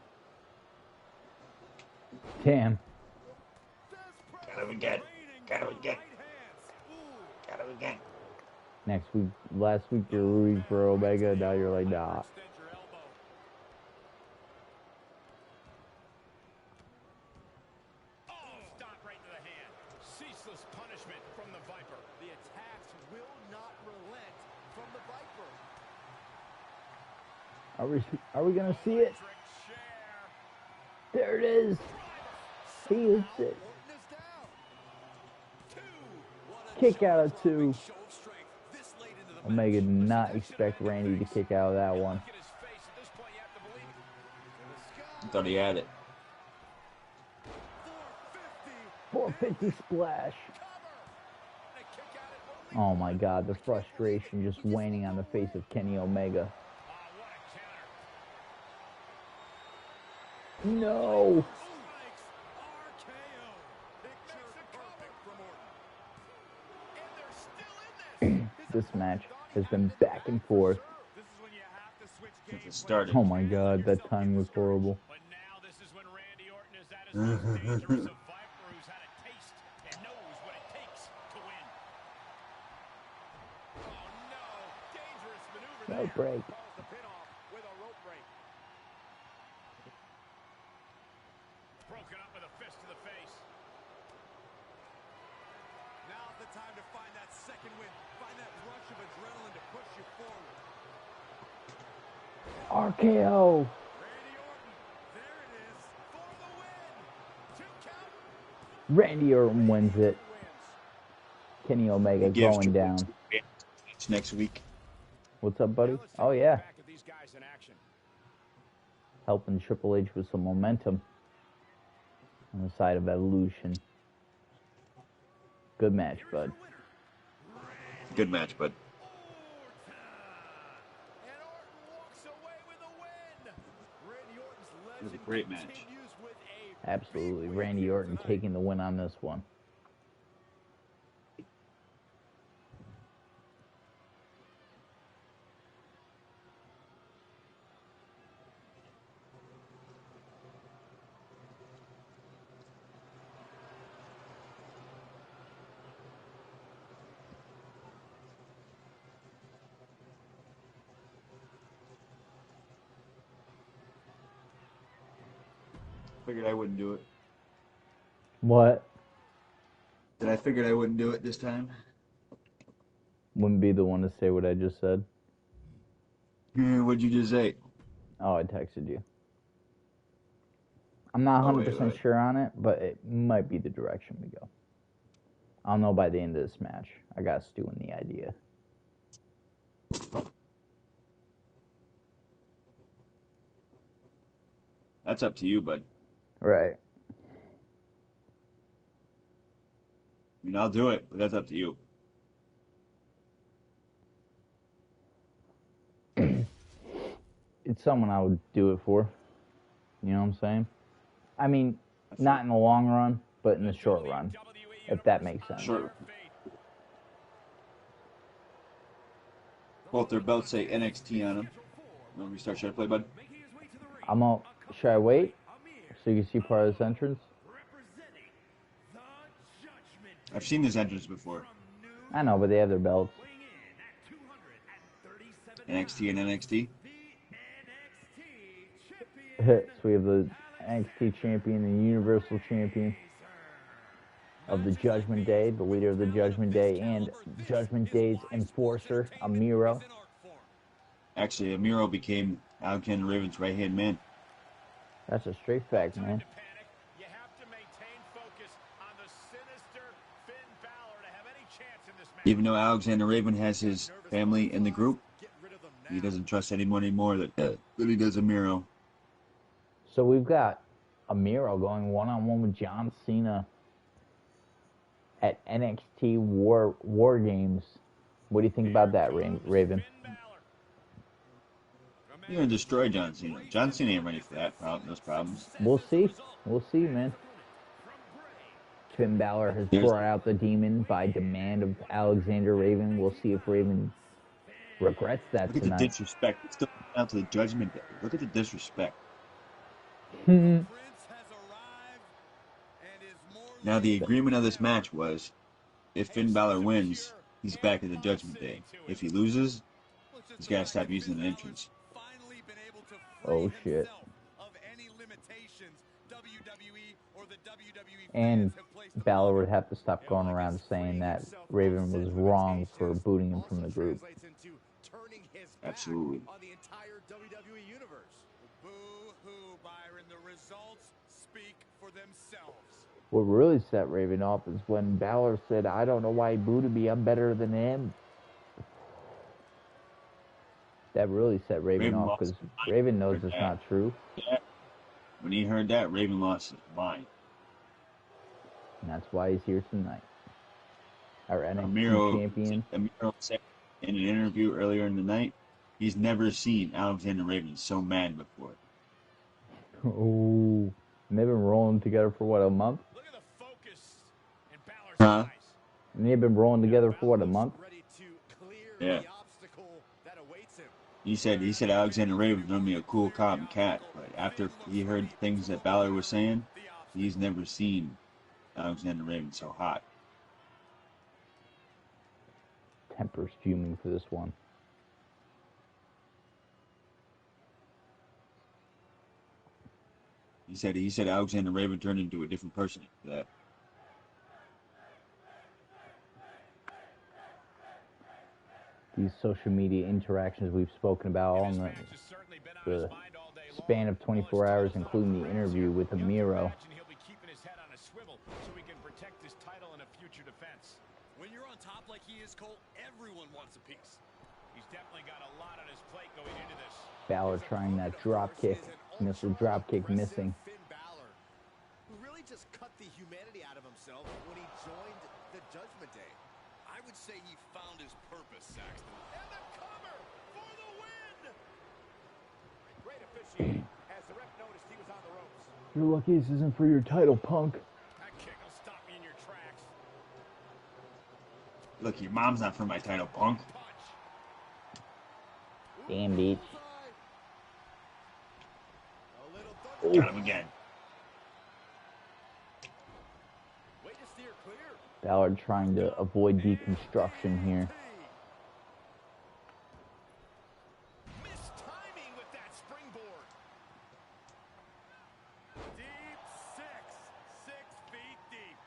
Damn. Got him again. Got him again. Got him again. Next week, last week you're rooting for Omega, now you're like, nah. Extend your elbow. Oh, stop right to the hand. Ceaseless punishment from the Viper. The attacks will not relent from the Viper. Are we gonna see it? Electric chair. There it is. He is it. Orton is down. Two. What a Kick out of two. show of strength this late into the Omega did match. not expect Randy to kick out of that one. Look at his face. At this point, you have to believe it. To the sky. I thought he had it. 450. 450 splash. Cover. And a kick out at only Oh my god, the frustration just waning on the face of Kenny Omega. what a counter. No. Strikes RKO. Picture perfect from Orton. And they're still in this. This match has been back and forth. This is when you have to switch Since game it started. Oh my god, that time was horrible. But now this is when Randy Orton is at his most dangerous of Viper, who's had a taste and knows what it takes to win. Oh no, dangerous maneuver No there. break. Calls the pin off with a rope break. Broken up with a fist to the face. Now's the time to find that second win. Find that rush of adrenaline to push you forward. RKO. Randy Orton, there it is, for the win. 2 count. Randy Orton wins it. Wins. Kenny Omega Gives going Triple down. H match next week. What's up, buddy? Now let's take Oh a look yeah, back at these guys in action. helping Triple H with some momentum on the side of Evolution. Good match, bud. Good match, bud. And Orton walks away with a win. Randy Orton's It was a legend great match. continues with a Absolutely. big win Randy here Orton tonight. taking the win on this one. Figured I wouldn't do it. What? Then I figured I wouldn't do it this time. Wouldn't be the one to say what I just said. What'd you just say? Oh, I texted you. I'm not Oh, 100% right. sure on it, but it might be the direction we go. I'll know by the end of this match. I got Stu in the idea. That's up to you, bud. Right. I mean, I'll do it, but that's up to you. It's someone I would do it for. You know what I'm saying? I mean, not in the long run, but in the short run, if that makes sense. Sure. Both their belts say NXT on them. When we start, should I play, bud? I'm all. Should I wait so you can see part of this entrance? I've seen this entrance before. I know, but they have their belts. NXT and NXT. So we have the NXT champion and Universal champion of the Judgment Day, the leader of the Judgment Day, and Judgment Day's enforcer, Amiro. Actually, Amiro became Alexander Raven's right-hand man. That's a straight fact, man. You have to maintain focus on the sinister Finn Balor to have any chance in this match. Even though Alexander Raven has his family in the group, he doesn't trust anyone anymore that he does Amiro. So we've got Amiro going one-on-one with John Cena at NXT War Games. What do you think about that, Raven? You're gonna destroy John Cena. John Cena ain't ready for those problems. We'll see. We'll see, man. Finn Balor has brought out the demon by demand of Alexander Raven. We'll see if Raven regrets that Look at tonight. the disrespect. It's still down to the Judgment Day. Look at the disrespect. Now, the agreement of this match was, if Finn Balor wins, he's back at the Judgment Day. If he loses, he's got to stop using the entrance. Oh, shit. And Balor would have to stop going around saying that Raven was wrong for booting him from the group. Absolutely. On the entire WWE universe. Boo-hoo, Byron. The results speak for themselves. What really set Raven off is when Balor said, I don't know why he booted me, I'm better than him. That really set Raven off because Raven knows it's not true. Yeah. When he heard that, Raven lost his mind. And that's why he's here tonight. Our NXT champion. Amiro said in an interview earlier in the night, he's never seen Alexander Raven so mad before. Oh, and they've been rolling together for what, a month? Look at the focus in Balor's Huh? eyes. And they've been rolling together for what, a month? Ready to clear Yeah. the obstacle that awaits him. He said Alexander Raven's normally a cool cop and cat, but after he heard things that Balor was saying, he's never seen Alexander Raven so hot. Temper's fuming for this one. He said Alexander Raven turned into a different person after that. These social media interactions we've spoken about all in the span of 24 hours, including the interview with Amiro. When you're on top like he is, Cole, everyone wants a piece. He's definitely got a lot on his plate going into this. Balor trying that drop kick, missile drop kick missing. Finn Balor, who really just cut the humanity out of himself when he joined the Judgment Day. I would say he found his purpose, Saxton. And the cover for the win! Great officiating as the ref noticed he was on the ropes. You're lucky this isn't for your title, punk. That kick will stop you in your tracks. Look, your mom's not for my title, punk. Damn, bitch. Got him again. Way to steer clear. Balor trying to avoid deconstruction here. Missed timing with that springboard. Deep six. 6 feet deep.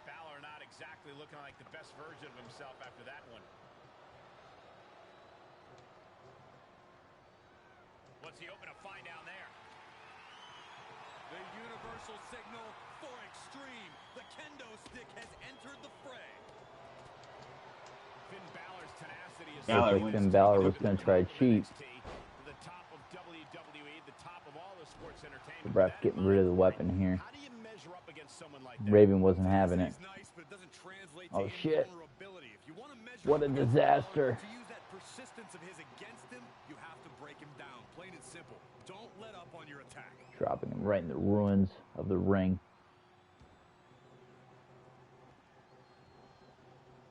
Balor not exactly looking like the best version of himself after that one. What's he hoping to find down there? The universal signal for extreme. The kendo stick has entered the fray. Finn Balor's tenacity is Balor Looks like wins. Finn Balor was going to try to cheat. The top of WWE, the top of all the sports entertainment. The ref getting rid of the weapon here. How do you measure up against someone like that? Raven wasn't having it. He's nice, but it doesn't translate Oh, to shit. invulnerability. If you want to measure What a up against disaster. Balor, to use that persistence of his against him, you have to break him down. Plain and simple. Don't let up on your attack. Dropping him right in the ruins of the ring.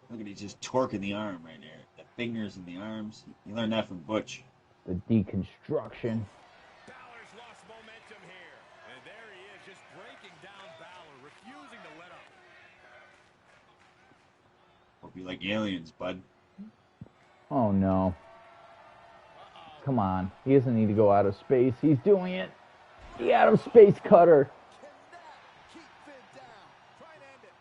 Look at, he's just torquing the arm right there. The fingers and the arms. You learned that from Butch. The deconstruction. Balor's lost momentum here. And there he is, just breaking down Balor, refusing to let up. Hope you like aliens, bud. Oh no. Come on. He doesn't need to go out of space. He's doing it. The out of space cutter. Cannot keep Finn down. Try and end it.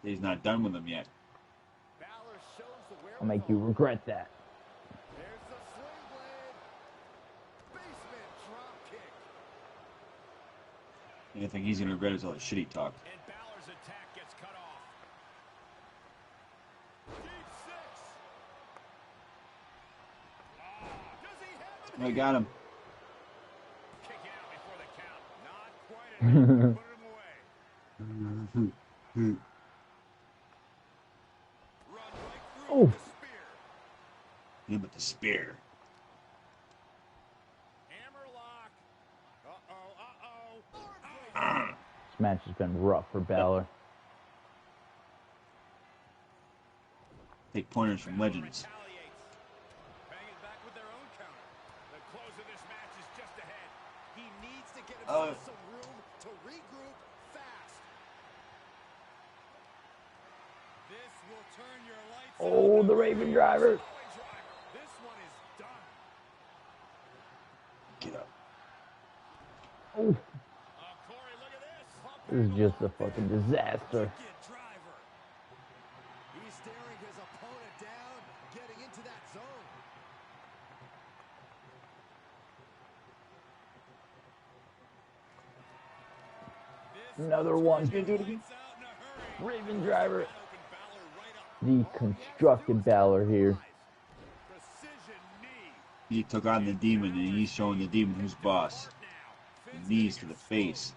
He's not done with him yet. Balor shows the I'll make you regret that. There's the sling blade. Basement drop kick. The only thing he's going to regret is all the shit he talked. And Balor's attack gets cut off. Deep six. Does he have it? I got him. Kicking out before the count. Not quite enough to put him away. Run right through Oh. the spear. Him with the spear. Hammerlock. Uh-oh. This match has been rough for Balor. Take pointers from legends. Retaliates. Banging back with their own counter. The close of this match is just ahead. He needs to get himself some room to regroup fast. This will turn your lights Oh, out. the Raven driver. This one is done. Get up. Oh, Corey, look at this. this is just a fucking disaster. Wicked driver. He's staring his opponent down, getting into that zone. This Another one. Gonna do it again. lights out in a hurry. Raven driver. That opened Balor right up. Deconstructed Balor here. Precision knee. He took on the demon, and he's showing the demon who's boss. Finn's Knees to getting the face. exposed.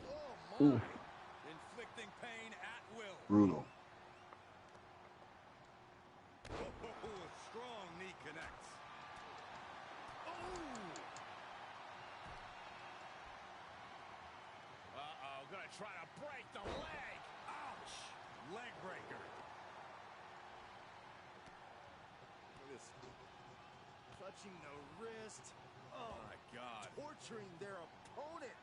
Oh, my. Oof. Inflicting pain at will. Brutal. Strong knee connects. Ooh. Uh-oh, gonna try to break the leg. Ouch. Leg breaker. Look at this. Clutching the wrist. Oh, my God. Torturing their opponent.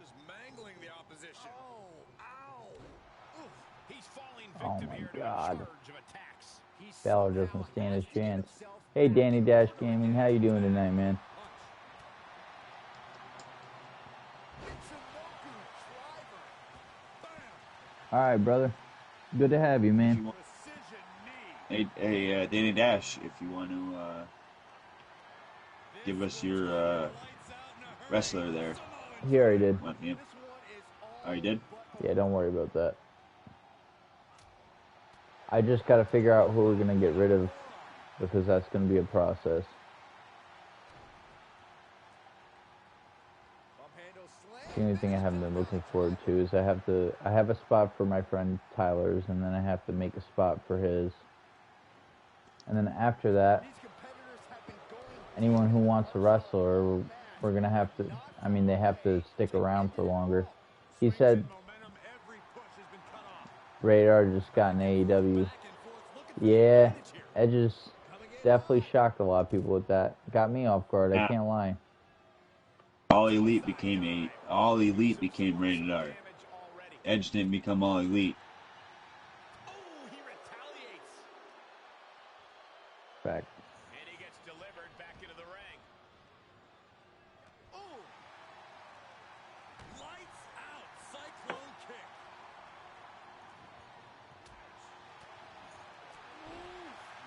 Just mangling the opposition. Oh, ow. Oof. He's falling Oh victim my here to a God. charge of attacks. He's Balor somehow doesn't stand his has to get chance. himself Hey, back Danny to Dash the Gaming, ring. how you doing tonight, man? Punch. Michinoku driver. Bam. All right, brother. Good to have you, If you man. want- Precision knee. Hey, Danny Dash, if you want to give us your Lights out in a hurry. wrestler there. He already did. Want him? This one is all Oh, you did? but Yeah, don't worry about that. I just got to figure out who we're going to get rid of because that's going to be a process. Bump handle slam. The only thing I haven't been looking forward to is I have a spot for my friend Tyler's, and then I have to make a spot for his. And then after that, These competitors have been going anyone who wants a wrestler, we're going to have to, I mean, they have to stick around for longer. He said momentum. Every push has been cut off. Radar just got an AEW. Back and forth. Looking for the Yeah, advantage here. Edge's Coming in. definitely shocked a lot of people with that. Got me off guard, I Yeah. can't lie. All Elite became rated R. Damage already. Edge didn't become All Elite. Oh, he retaliates.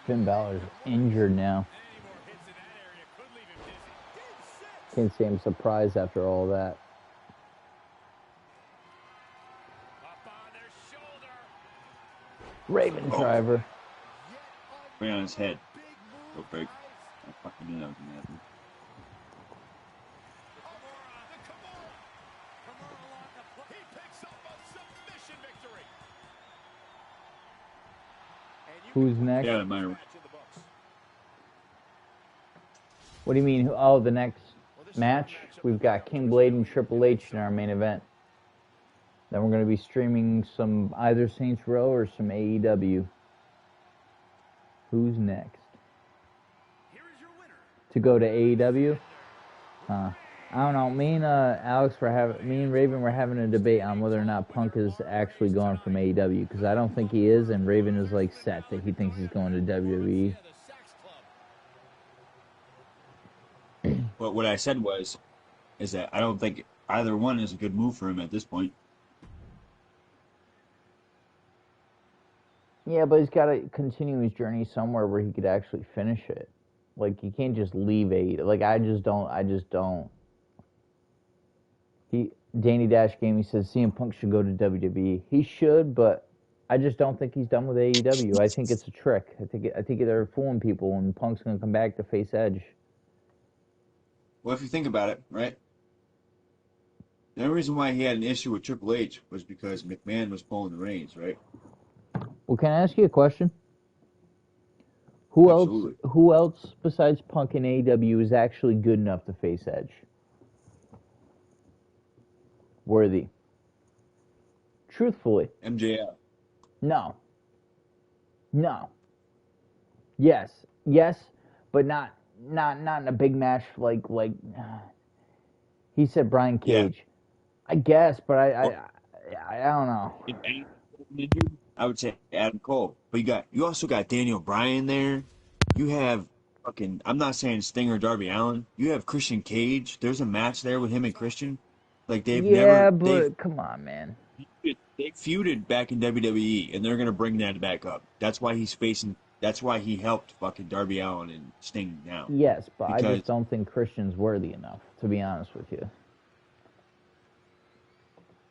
Finn Balor's injured now. Any more hits in that area could leave him dizzy. Game 6. Can't say I'm surprised after all that. Up on their shoulder. Raven Driver. Right on his head. Big Go move, break. guys. I fucking knew that was gonna happen. Kimura, the Kimura. Kimura on the play. He picks up a submission victory. And you Who's can next? Yeah, Myra. match in the books. What do you mean? Oh, the next match? We've got King Blade and Triple H in our main event. Then we're going to be streaming some either Saints Row or some AEW. Who's next? Here is your winner. To go to AEW? I don't know. Me and Raven were having a debate on whether or not Punk is actually going from AEW, because I don't think he is, and Raven is like set that he thinks he's going to WWE. But what I said is that I don't think either one is a good move for him at this point. Yeah, but he's got to continue his journey somewhere where he could actually finish it. Like, he can't just leave AEW. Like, I just don't. Danny Dash Game, he says CM Punk should go to WWE. He should, but I just don't think he's done with AEW. I think it's a trick. I think they're fooling people, and Punk's going to come back to face Edge. Well, if you think about it, right? The only reason why he had an issue with Triple H was because McMahon was pulling the reins, right? Well, can I ask you a question? Absolutely. Who else besides Punk in AEW is actually good enough to face Edge? Worthy. Truthfully. MJF. No. Yes, but not in a big match like he said Brian Cage. Yeah. I guess, but I don't know. I would say Adam Cole. But you also got Daniel Bryan there. You have fucking, I'm not saying Stinger, Darby Allin. You have Christian Cage. There's a match there with him and Christian. Like Come on, man. They feuded back in WWE, and they're gonna bring that back up. That's why he helped fucking Darby Allin and Sting now. Yes, but I just don't think Christian's worthy enough, to be honest with you.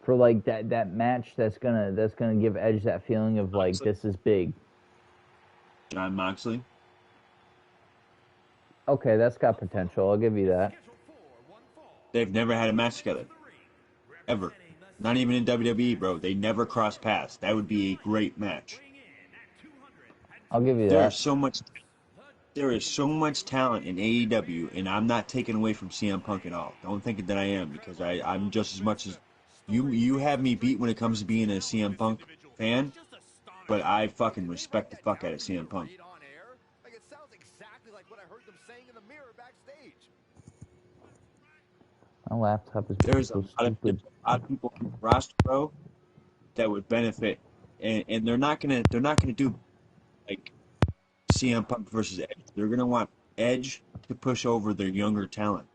For like that match that's gonna give Edge that feeling of like this is big. John Moxley. Okay, that's got potential. I'll give you that. They've never had a match together. Ever. Not even in WWE, bro. They never crossed paths. That would be a great match. I'll give you that. There is so much talent in AEW, and I'm not taking away from CM Punk at all. Don't think that I am, because I'm just as much as you have me beat when it comes to being a CM Punk fan, but I fucking respect the fuck out of CM Punk. My laptop is There's so a lot stupid. of people in the roster, bro, that would benefit, and they're not gonna do like CM Punk versus Edge. They're gonna want Edge to push over their younger talent.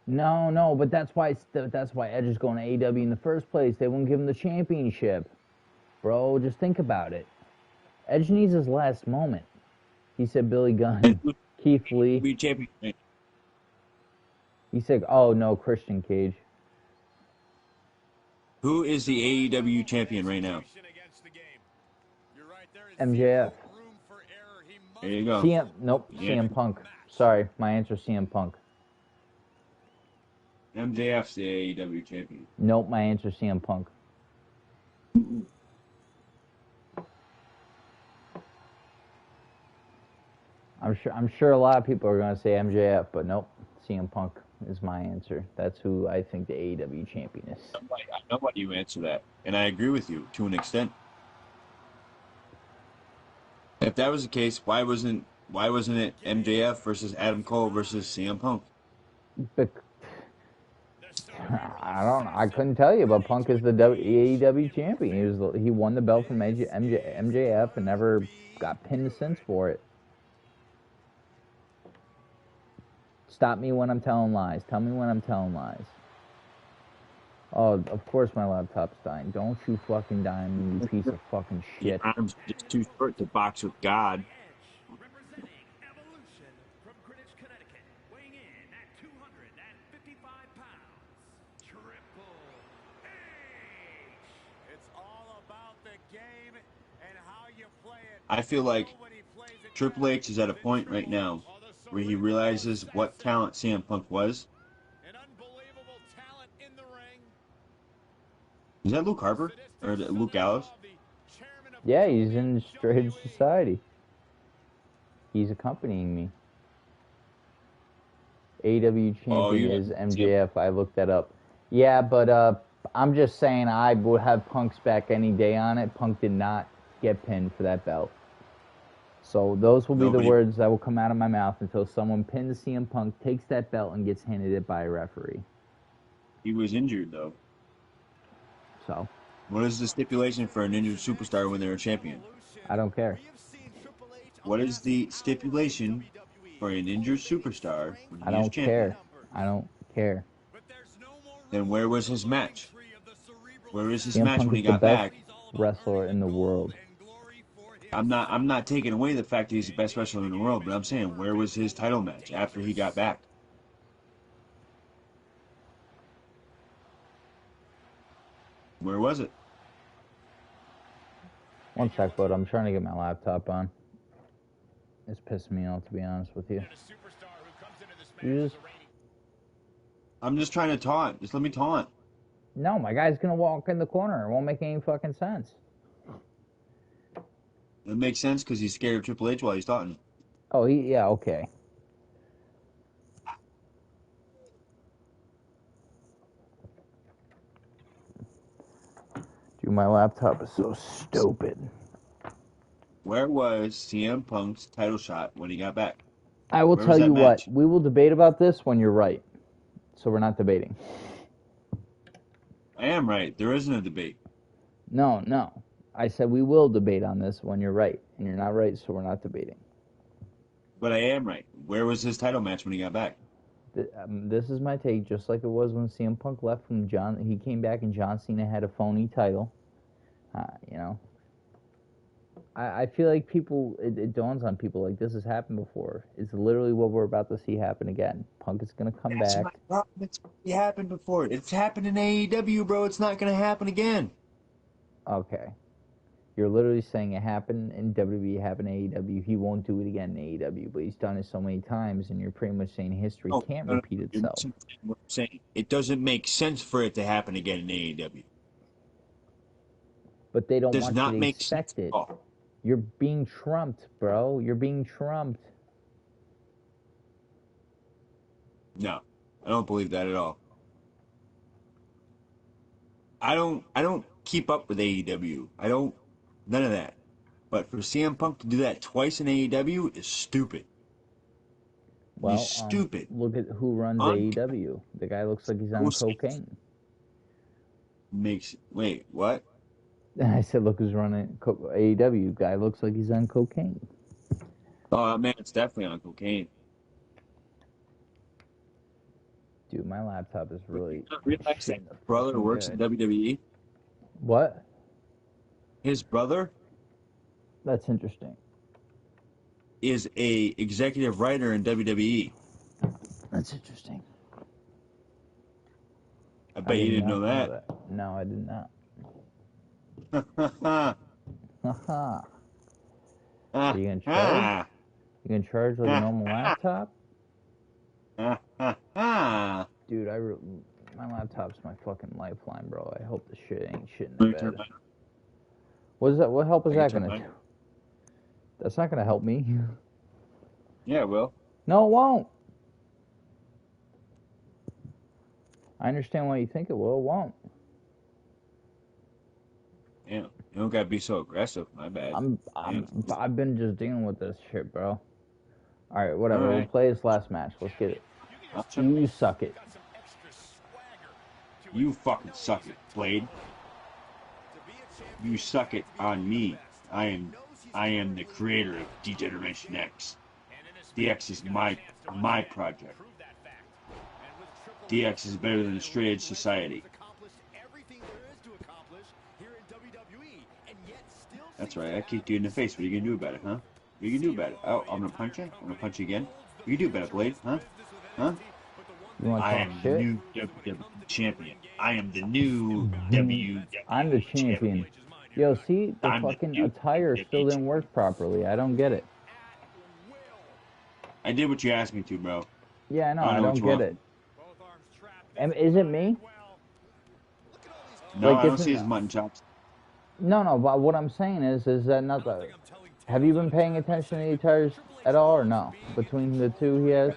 No, but that's why Edge is going to AEW in the first place. They won't give him the championship, bro. Just think about it. Edge needs his last moment. He said Billy Gunn, Keith Lee. Be champion. He said, "Oh no, Christian Cage." Who is the AEW champion right now? MJF. There you go. CM Punk. Sorry, my answer is CM Punk. MJF's the AEW champion. Nope, my answer is CM Punk. I'm sure a lot of people are going to say MJF, but nope, CM Punk is my answer. That's who I think the AEW champion is. I know why you answer that, and I agree with you to an extent. If that was the case, why wasn't it MJF versus Adam Cole versus CM Punk? I don't know. I couldn't tell you, but Punk is the AEW champion. He won the belt from MJF and never got pinned since for it. Stop me when I'm telling lies. Tell me when I'm telling lies. Oh, of course my laptop's dying. Don't you fucking die on me, you piece of fucking shit. Your arm's just too short to box with God. I feel like Triple H is at a point right now where he realizes what talent CM Punk was. An unbelievable talent in the ring. Is that Luke Harper or Luke Gallows? Yeah, he's in Strange Society. He's accompanying me. AEW Oh, champion you is MJF. I looked that up. Yeah, but I'm just saying I would have Punk's back any day on it. Punk did not get pinned for that belt. So those will be the words that will come out of my mouth until someone pins CM Punk, takes that belt, and gets handed it by a referee. He was injured, though. So. What is the stipulation for an injured superstar when they're a champion? I don't care. What is the stipulation for an injured superstar when I he is don't champion? care. I don't care. Then where was his match? Where is his CM match Punk when he is the got best back? wrestler in the world. I'm not taking away the fact that he's the best wrestler in the world, but I'm saying where was his title match after he got back? Where was it? One sec, bud. I'm trying to get my laptop on. It's pissing me off, to be honest with you. I'm just trying to taunt. Just let me taunt. No, my guy's gonna walk in the corner. It won't make any fucking sense. It makes sense because he's scared of Triple H while he's taunting. Oh, yeah, okay. Dude, my laptop is so stupid. Where was CM Punk's title shot when he got back? I will tell you what. We will debate about this when you're right. So we're not debating. I am right. There isn't a debate. No. I said we will debate on this when you're right. And you're not right, so we're not debating. But I am right. Where was his title match when he got back? This is my take, just like it was when CM Punk left from John. He came back and John Cena had a phony title. You know. I feel like people, it dawns on people like this has happened before. It's literally what we're about to see happen again. Punk is going to come back. My problem. It's happened before. It's happened in AEW, bro. It's not going to happen again. Okay. You're literally saying it happened in WWE, happened in AEW. He won't do it again in AEW, but he's done it so many times, and you're pretty much saying history can't repeat itself. What I'm saying, it doesn't make sense for it to happen again in AEW. But they don't want you to expect it. You're being trumped, bro. You're being trumped. No, I don't believe that at all. I don't keep up with AEW. None of that. But for CM Punk to do that twice in AEW is stupid. Well, he's stupid. Look at who runs AEW. The guy looks like he's on cocaine. Wait, what? I said, look who's running AEW. Guy looks like he's on cocaine. Oh, man, it's definitely on cocaine. Dude, my laptop is really... Realize that brother works in WWE? What? His brother? That's interesting. Is a executive writer in WWE. That's interesting. I bet you didn't know that. No, I did not. Haha. Are you gonna charge? You gonna charge like a normal laptop? Dude, my laptop's my fucking lifeline, bro. I hope this shit ain't shit in the bed. What is that? What help is that gonna do? That's not gonna help me. Yeah, it will. No, it won't. I understand why you think it will. It won't. Yeah, you don't gotta be so aggressive. My bad. I've been just dealing with this shit, bro. All right, whatever. We'll play this last match. Let's get it. You suck it. You fucking suck it, Blade. You suck it on me. I am the creator of D-Generation X. DX is my project. DX is better than the straight edge society. That's right, I kicked you in the face. What are you gonna do about it, huh? What are you gonna do about it? Oh, I'm gonna punch you? I'm gonna punch you again? What are you gonna do about it, Blade? Huh? Huh? I am the new WWE champion. I am the new WWE I'm the champion. Yo, see, the Time to fucking do attire still didn't work properly. I don't get it. I did what you asked me to, bro. Yeah, I know. I I know what don't you get want. it. And is it me? No, Like, I don't isn't see his mutton chops. No, but what I'm saying is that not the. Have you been paying attention to the attires at all, or no? Between the two he has.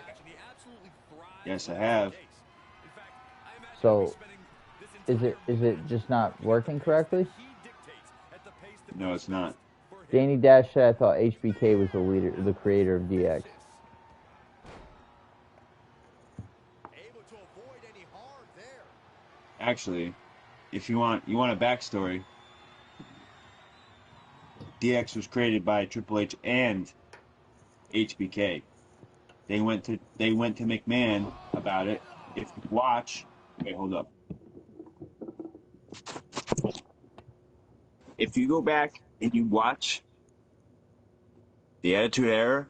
Yes, I have. So, is it just not working correctly? No, it's not. Danny Dash said I thought HBK was the creator of DX. Actually, if you want a backstory, DX was created by Triple H and HBK. They went to McMahon about it. If you watch, wait, hold up. If you go back and you watch the Attitude Era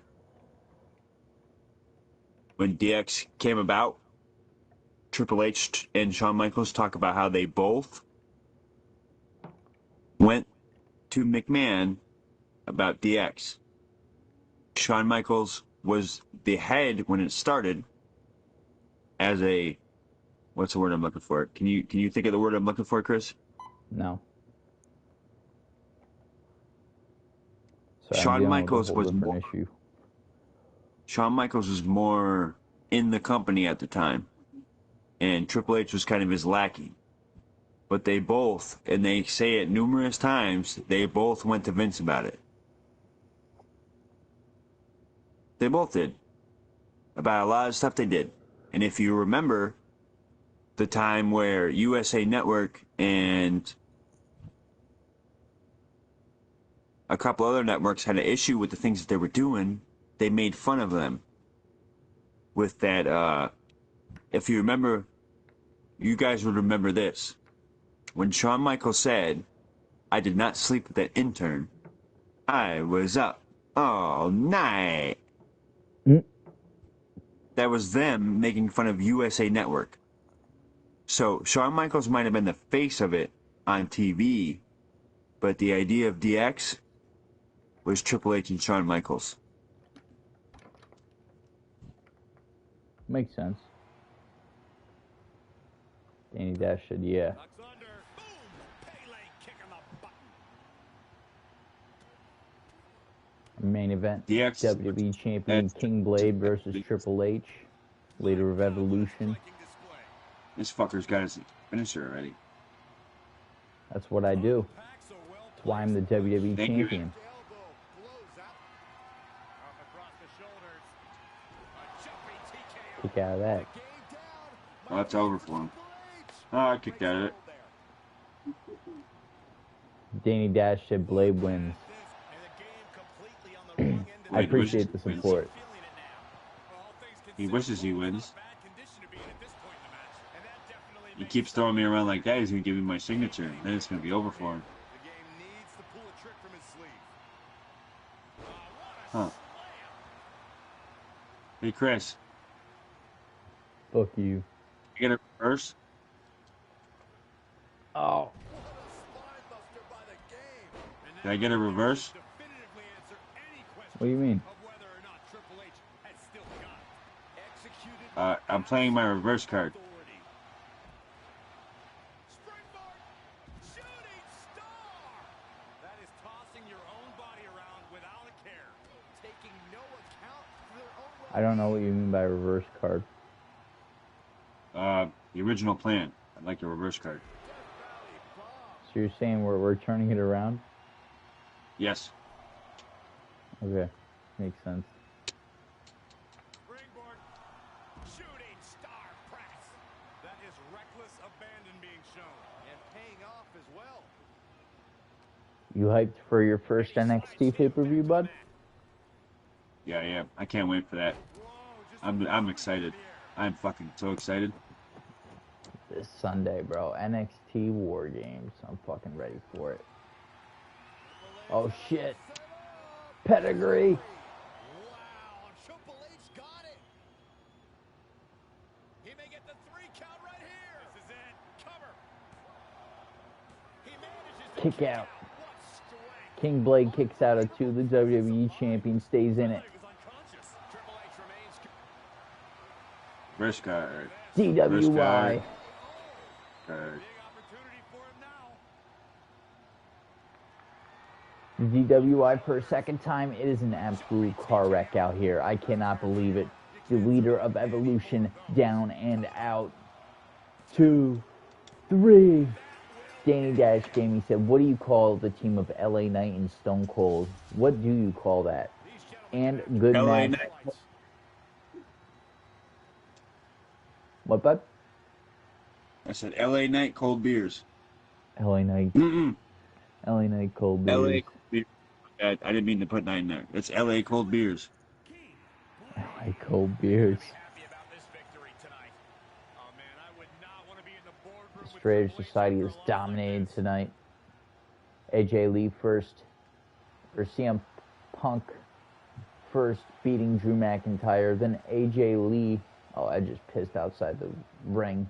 when DX came about, Triple H and Shawn Michaels talk about how they both went to McMahon about DX. Shawn Michaels was the head when it started as a, what's the word I'm looking for? Can you think of the word I'm looking for, Chris? No. Sorry, I'm Shawn dealing with a Michaels whole was different more, issue. Shawn Michaels was more in the company at the time, and Triple H was kind of his lackey. But they both, and they say it numerous times, they both went to Vince about it. They both did. About a lot of stuff they did. And if you remember the time where USA Network and a couple other networks had an issue with the things that they were doing, they made fun of them. With that, if you remember, you guys would remember this. When Shawn Michaels said, I did not sleep with that intern, I was up all night. That was them making fun of USA Network. So Shawn Michaels might have been the face of it on TV, but the idea of DX was Triple H and Shawn Michaels. Makes sense. Danny Dash said, yeah. Main event, DX WWE Champion King Blade versus Triple H, leader of Evolution. This fucker's got his finisher already. That's what I do. That's why I'm the WWE Thank you. Champion. Kick out of that. Oh, that's over for him. Oh, I kicked out of it. Danny Dash said Blade wins. I appreciate the support. He wishes he wins. He keeps throwing me around like that. He's going to give me my signature. And then it's going to be over for him. Huh. Hey, Chris. Fuck you. You get a reverse? Oh. Did I get a reverse? What do you mean? I'm playing my reverse card. I don't know what you mean by reverse card. The original plan. I'd like a reverse card. So you're saying we're turning it around? Yes. Okay. Makes sense. Springboard, shooting star press. That is reckless abandon being shown and paying off as well. You hyped for your first NXT pay-per-view, bud? Yeah. I can't wait for that. I'm excited. I'm fucking so excited. This Sunday, bro. NXT War Games. I'm fucking ready for it. Oh, shit. Pedigree. Wow, Triple H got it. He may get the 3 count right here. This is it. Cover. He manages to Kick out. King Blade kicks out at 2. The WWE champion stays in it. Wrist guard. DWI. DWI for a second time. It is an absolute car wreck out here. I cannot believe it. The leader of Evolution down and out. 2, 3. Danny Dash Gaming said, what do you call the team of LA Knight and Stone Cold? What do you call that? And good LA match. Knight. What, bud? I said LA Knight cold beers. LA Knight. LA Knight cold beers. LA cold beers. I didn't mean to put 9 there. It's LA cold beers. LA cold beers. Strategy Society is dominated tonight. AJ Lee first, or CM Punk first beating Drew McIntyre. Then AJ Lee, oh, I just pissed outside the ring.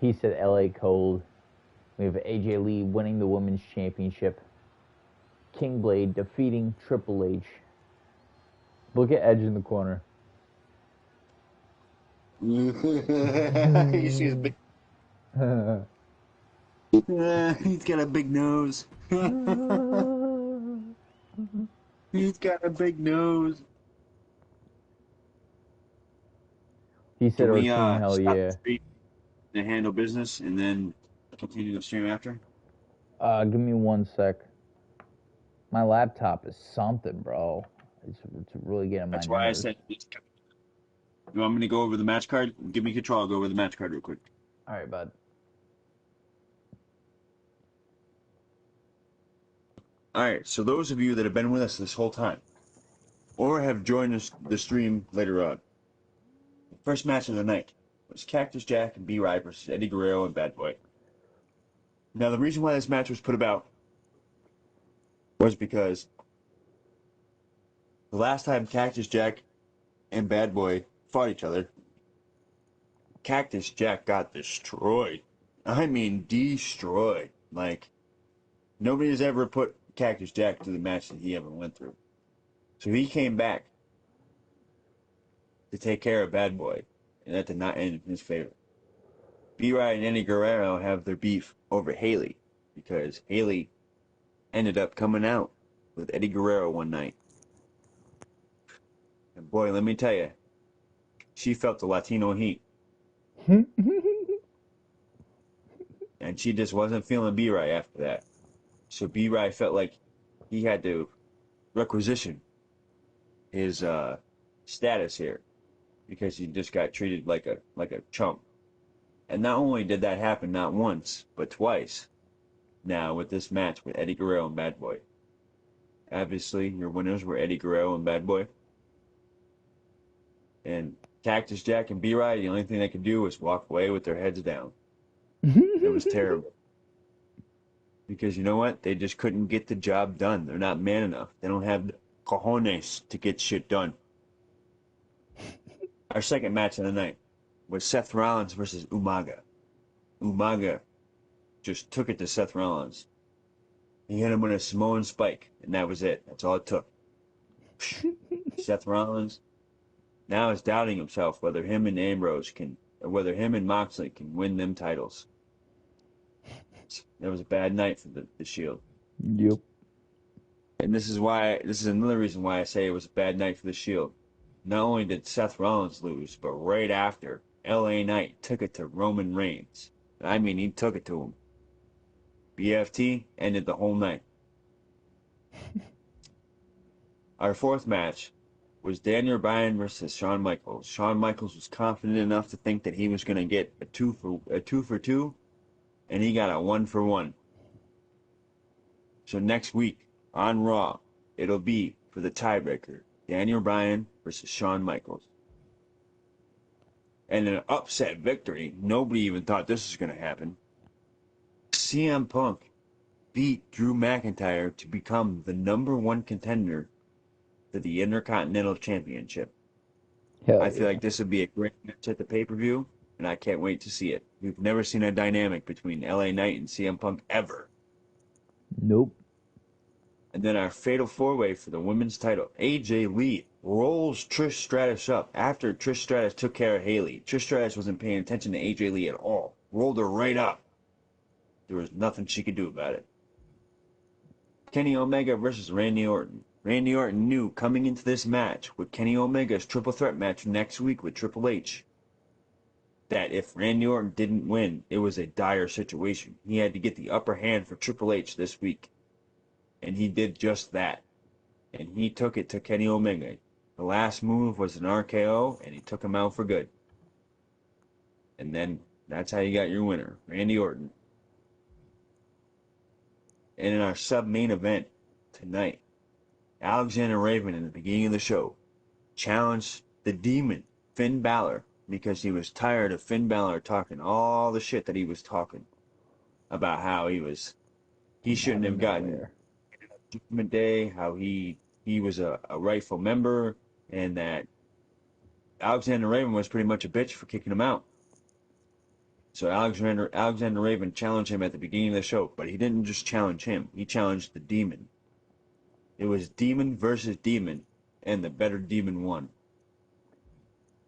He said LA Cold. We have AJ Lee winning the Women's Championship. King Blade defeating Triple H. Look at Edge in the corner. You see his big... he's got a big nose. He's got a big nose. He said, Can we hell stop yeah. the stream and handle business and then continue the stream after? Give me 1 sec. My laptop is something, bro. It's really getting my That's why nerves. I said, you want me to go over the match card? Give me control. I'll go over the match card real quick. All right, bud. All right, so those of you that have been with us this whole time or have joined us the stream later on, the first match of the night was Cactus Jack and B-Rye versus Eddie Guerrero and Bad Boy. Now, the reason why this match was put about was because the last time Cactus Jack and Bad Boy fought each other, Cactus Jack got destroyed. I mean, destroyed. Like, nobody has ever put Cactus Jack through the match that he ever went through. So he came back to take care of Bad Boy, and that did not end in his favor. B-Rye and Eddie Guerrero have their beef over Haley, because Haley ended up coming out with Eddie Guerrero one night. And boy, let me tell you, she felt the Latino heat. And she just wasn't feeling B-Rye after that. So B-Rye felt like he had to requisition his status here, because he just got treated like a chump. And not only did that happen not once, but twice now with this match with Eddie Guerrero and Bad Boy. Obviously, your winners were Eddie Guerrero and Bad Boy. And Cactus Jack and B-Rye, the only thing they could do was walk away with their heads down. It was terrible. Because you know what? They just couldn't get the job done. They're not man enough. They don't have the cojones to get shit done. Our second match of the night was Seth Rollins versus Umaga. Umaga just took it to Seth Rollins. He hit him with a Samoan spike, and that was it. That's all it took. Seth Rollins now is doubting himself whether him and Ambrose can, or whether him and Moxley can win them titles. That was a bad night for the Shield. Yep. And this is another reason why I say it was a bad night for the Shield. Not only did Seth Rollins lose, but right after, LA Knight took it to Roman Reigns. I mean, he took it to him. BFT ended the whole night. Our fourth match was Daniel Bryan versus Shawn Michaels. Shawn Michaels was confident enough to think that he was going to get a two for two, and he got a 1 for 1. So next week on Raw, it'll be for the tiebreaker, Daniel Bryan versus Shawn Michaels. And an upset victory. Nobody even thought this was going to happen. CM Punk beat Drew McIntyre to become the #1 contender for the Intercontinental Championship. I feel like this would be a great match at the pay-per-view, and I can't wait to see it. We've never seen a dynamic between LA Knight and CM Punk ever. Nope. And then our fatal four-way for the women's title. AJ Lee rolls Trish Stratus up after Trish Stratus took care of Haley. Trish Stratus wasn't paying attention to AJ Lee at all. Rolled her right up. There was nothing she could do about it. Kenny Omega versus Randy Orton. Randy Orton knew coming into this match with Kenny Omega's triple threat match next week with Triple H that if Randy Orton didn't win, it was a dire situation. He had to get the upper hand for Triple H this week. And he did just that. And he took it to Kenny Omega. The last move was an RKO, and he took him out for good. And then that's how you got your winner, Randy Orton. And in our sub-main event tonight, Alexander Raven, in the beginning of the show, challenged the Demon, Finn Balor, because he was tired of Finn Balor talking all the shit that he was talking about how he shouldn't have gotten Judgment Day, how he was a rightful member, and that Alexander Raven was pretty much a bitch for kicking him out. So Alexander Raven challenged him at the beginning of the show, but he didn't just challenge him. He challenged the Demon. It was Demon versus Demon, and the better Demon won.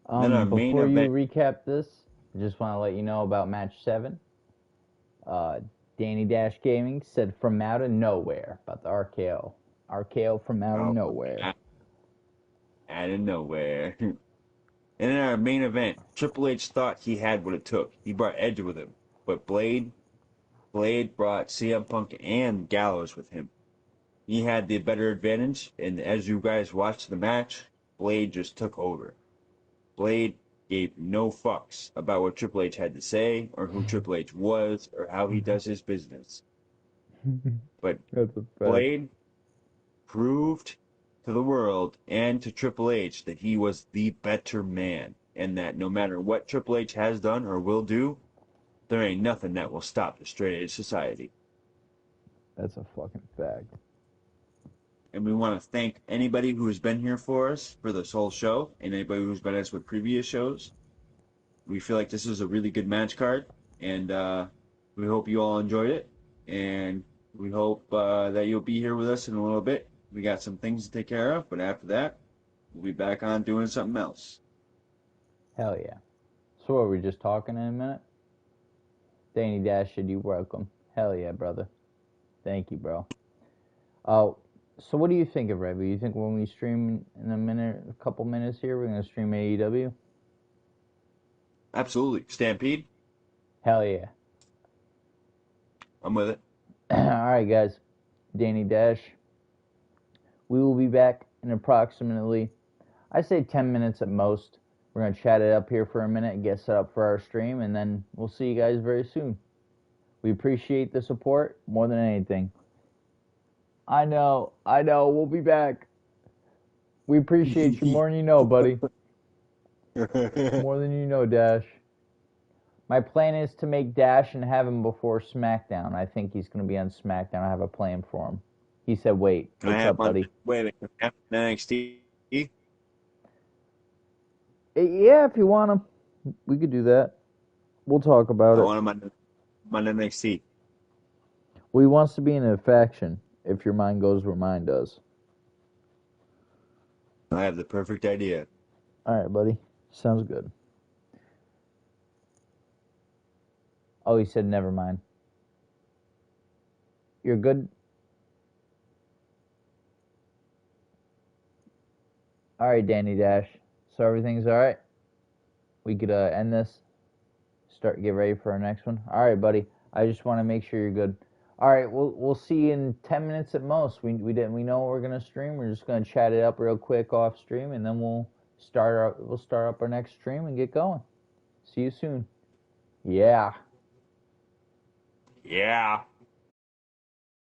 Then our main Before you event. recap this, I just want to let you know about match 7. Danny Dash Gaming said from out of nowhere about the RKO. RKO from out of nowhere. Out of nowhere. And in our main event, Triple H thought he had what it took. He brought Edge with him. But Blade brought CM Punk and Gallows with him. He had the better advantage, and as you guys watched the match, Blade just took over. Blade gave no fucks about what Triple H had to say, or who Triple H was, or how he does his business. But Blade proved to the world and to Triple H that he was the better man, and that no matter what Triple H has done or will do, there ain't nothing that will stop the straight edge society. That's a fucking fact. And we want to thank anybody who has been here for us for this whole show, and anybody who's been us with previous shows. We feel like this is a really good match card, and we hope you all enjoyed it, and we hope that you'll be here with us in a little bit. We got some things to take care of, but after that, we'll be back on doing something else. Hell yeah. So what, are we just talking in a minute? Danny Dash, you're welcome. Hell yeah, brother. Thank you, bro. So what do you think of Red? You think when we stream in a couple minutes here, we're going to stream AEW? Absolutely. Stampede? Hell yeah. I'm with it. Alright, guys. Danny Dash. We will be back in approximately, I say 10 minutes at most. We're going to chat it up here for a minute and get set up for our stream, and then we'll see you guys very soon. We appreciate the support more than anything. I know, we'll be back. We appreciate you more than you know, buddy. More than you know, Dash. My plan is to make Dash and have him before SmackDown. I think he's going to be on SmackDown. I have a plan for him. He said, wait. What's up, buddy? Wait, NXT? Yeah, if you want him, we could do that. We'll talk about it. I want him on NXT. Well, he wants to be in a faction, if your mind goes where mine does. I have the perfect idea. All right, buddy. Sounds good. Oh, he said never mind. You're good? All right, Danny Dash. So everything's all right? We could end this. Get ready for our next one. All right, buddy. I just want to make sure you're good. All right, we'll see you in 10 minutes at most. We know what we're gonna stream. We're just gonna chat it up real quick off stream, and then we'll start up our next stream and get going. See you soon. Yeah. Yeah.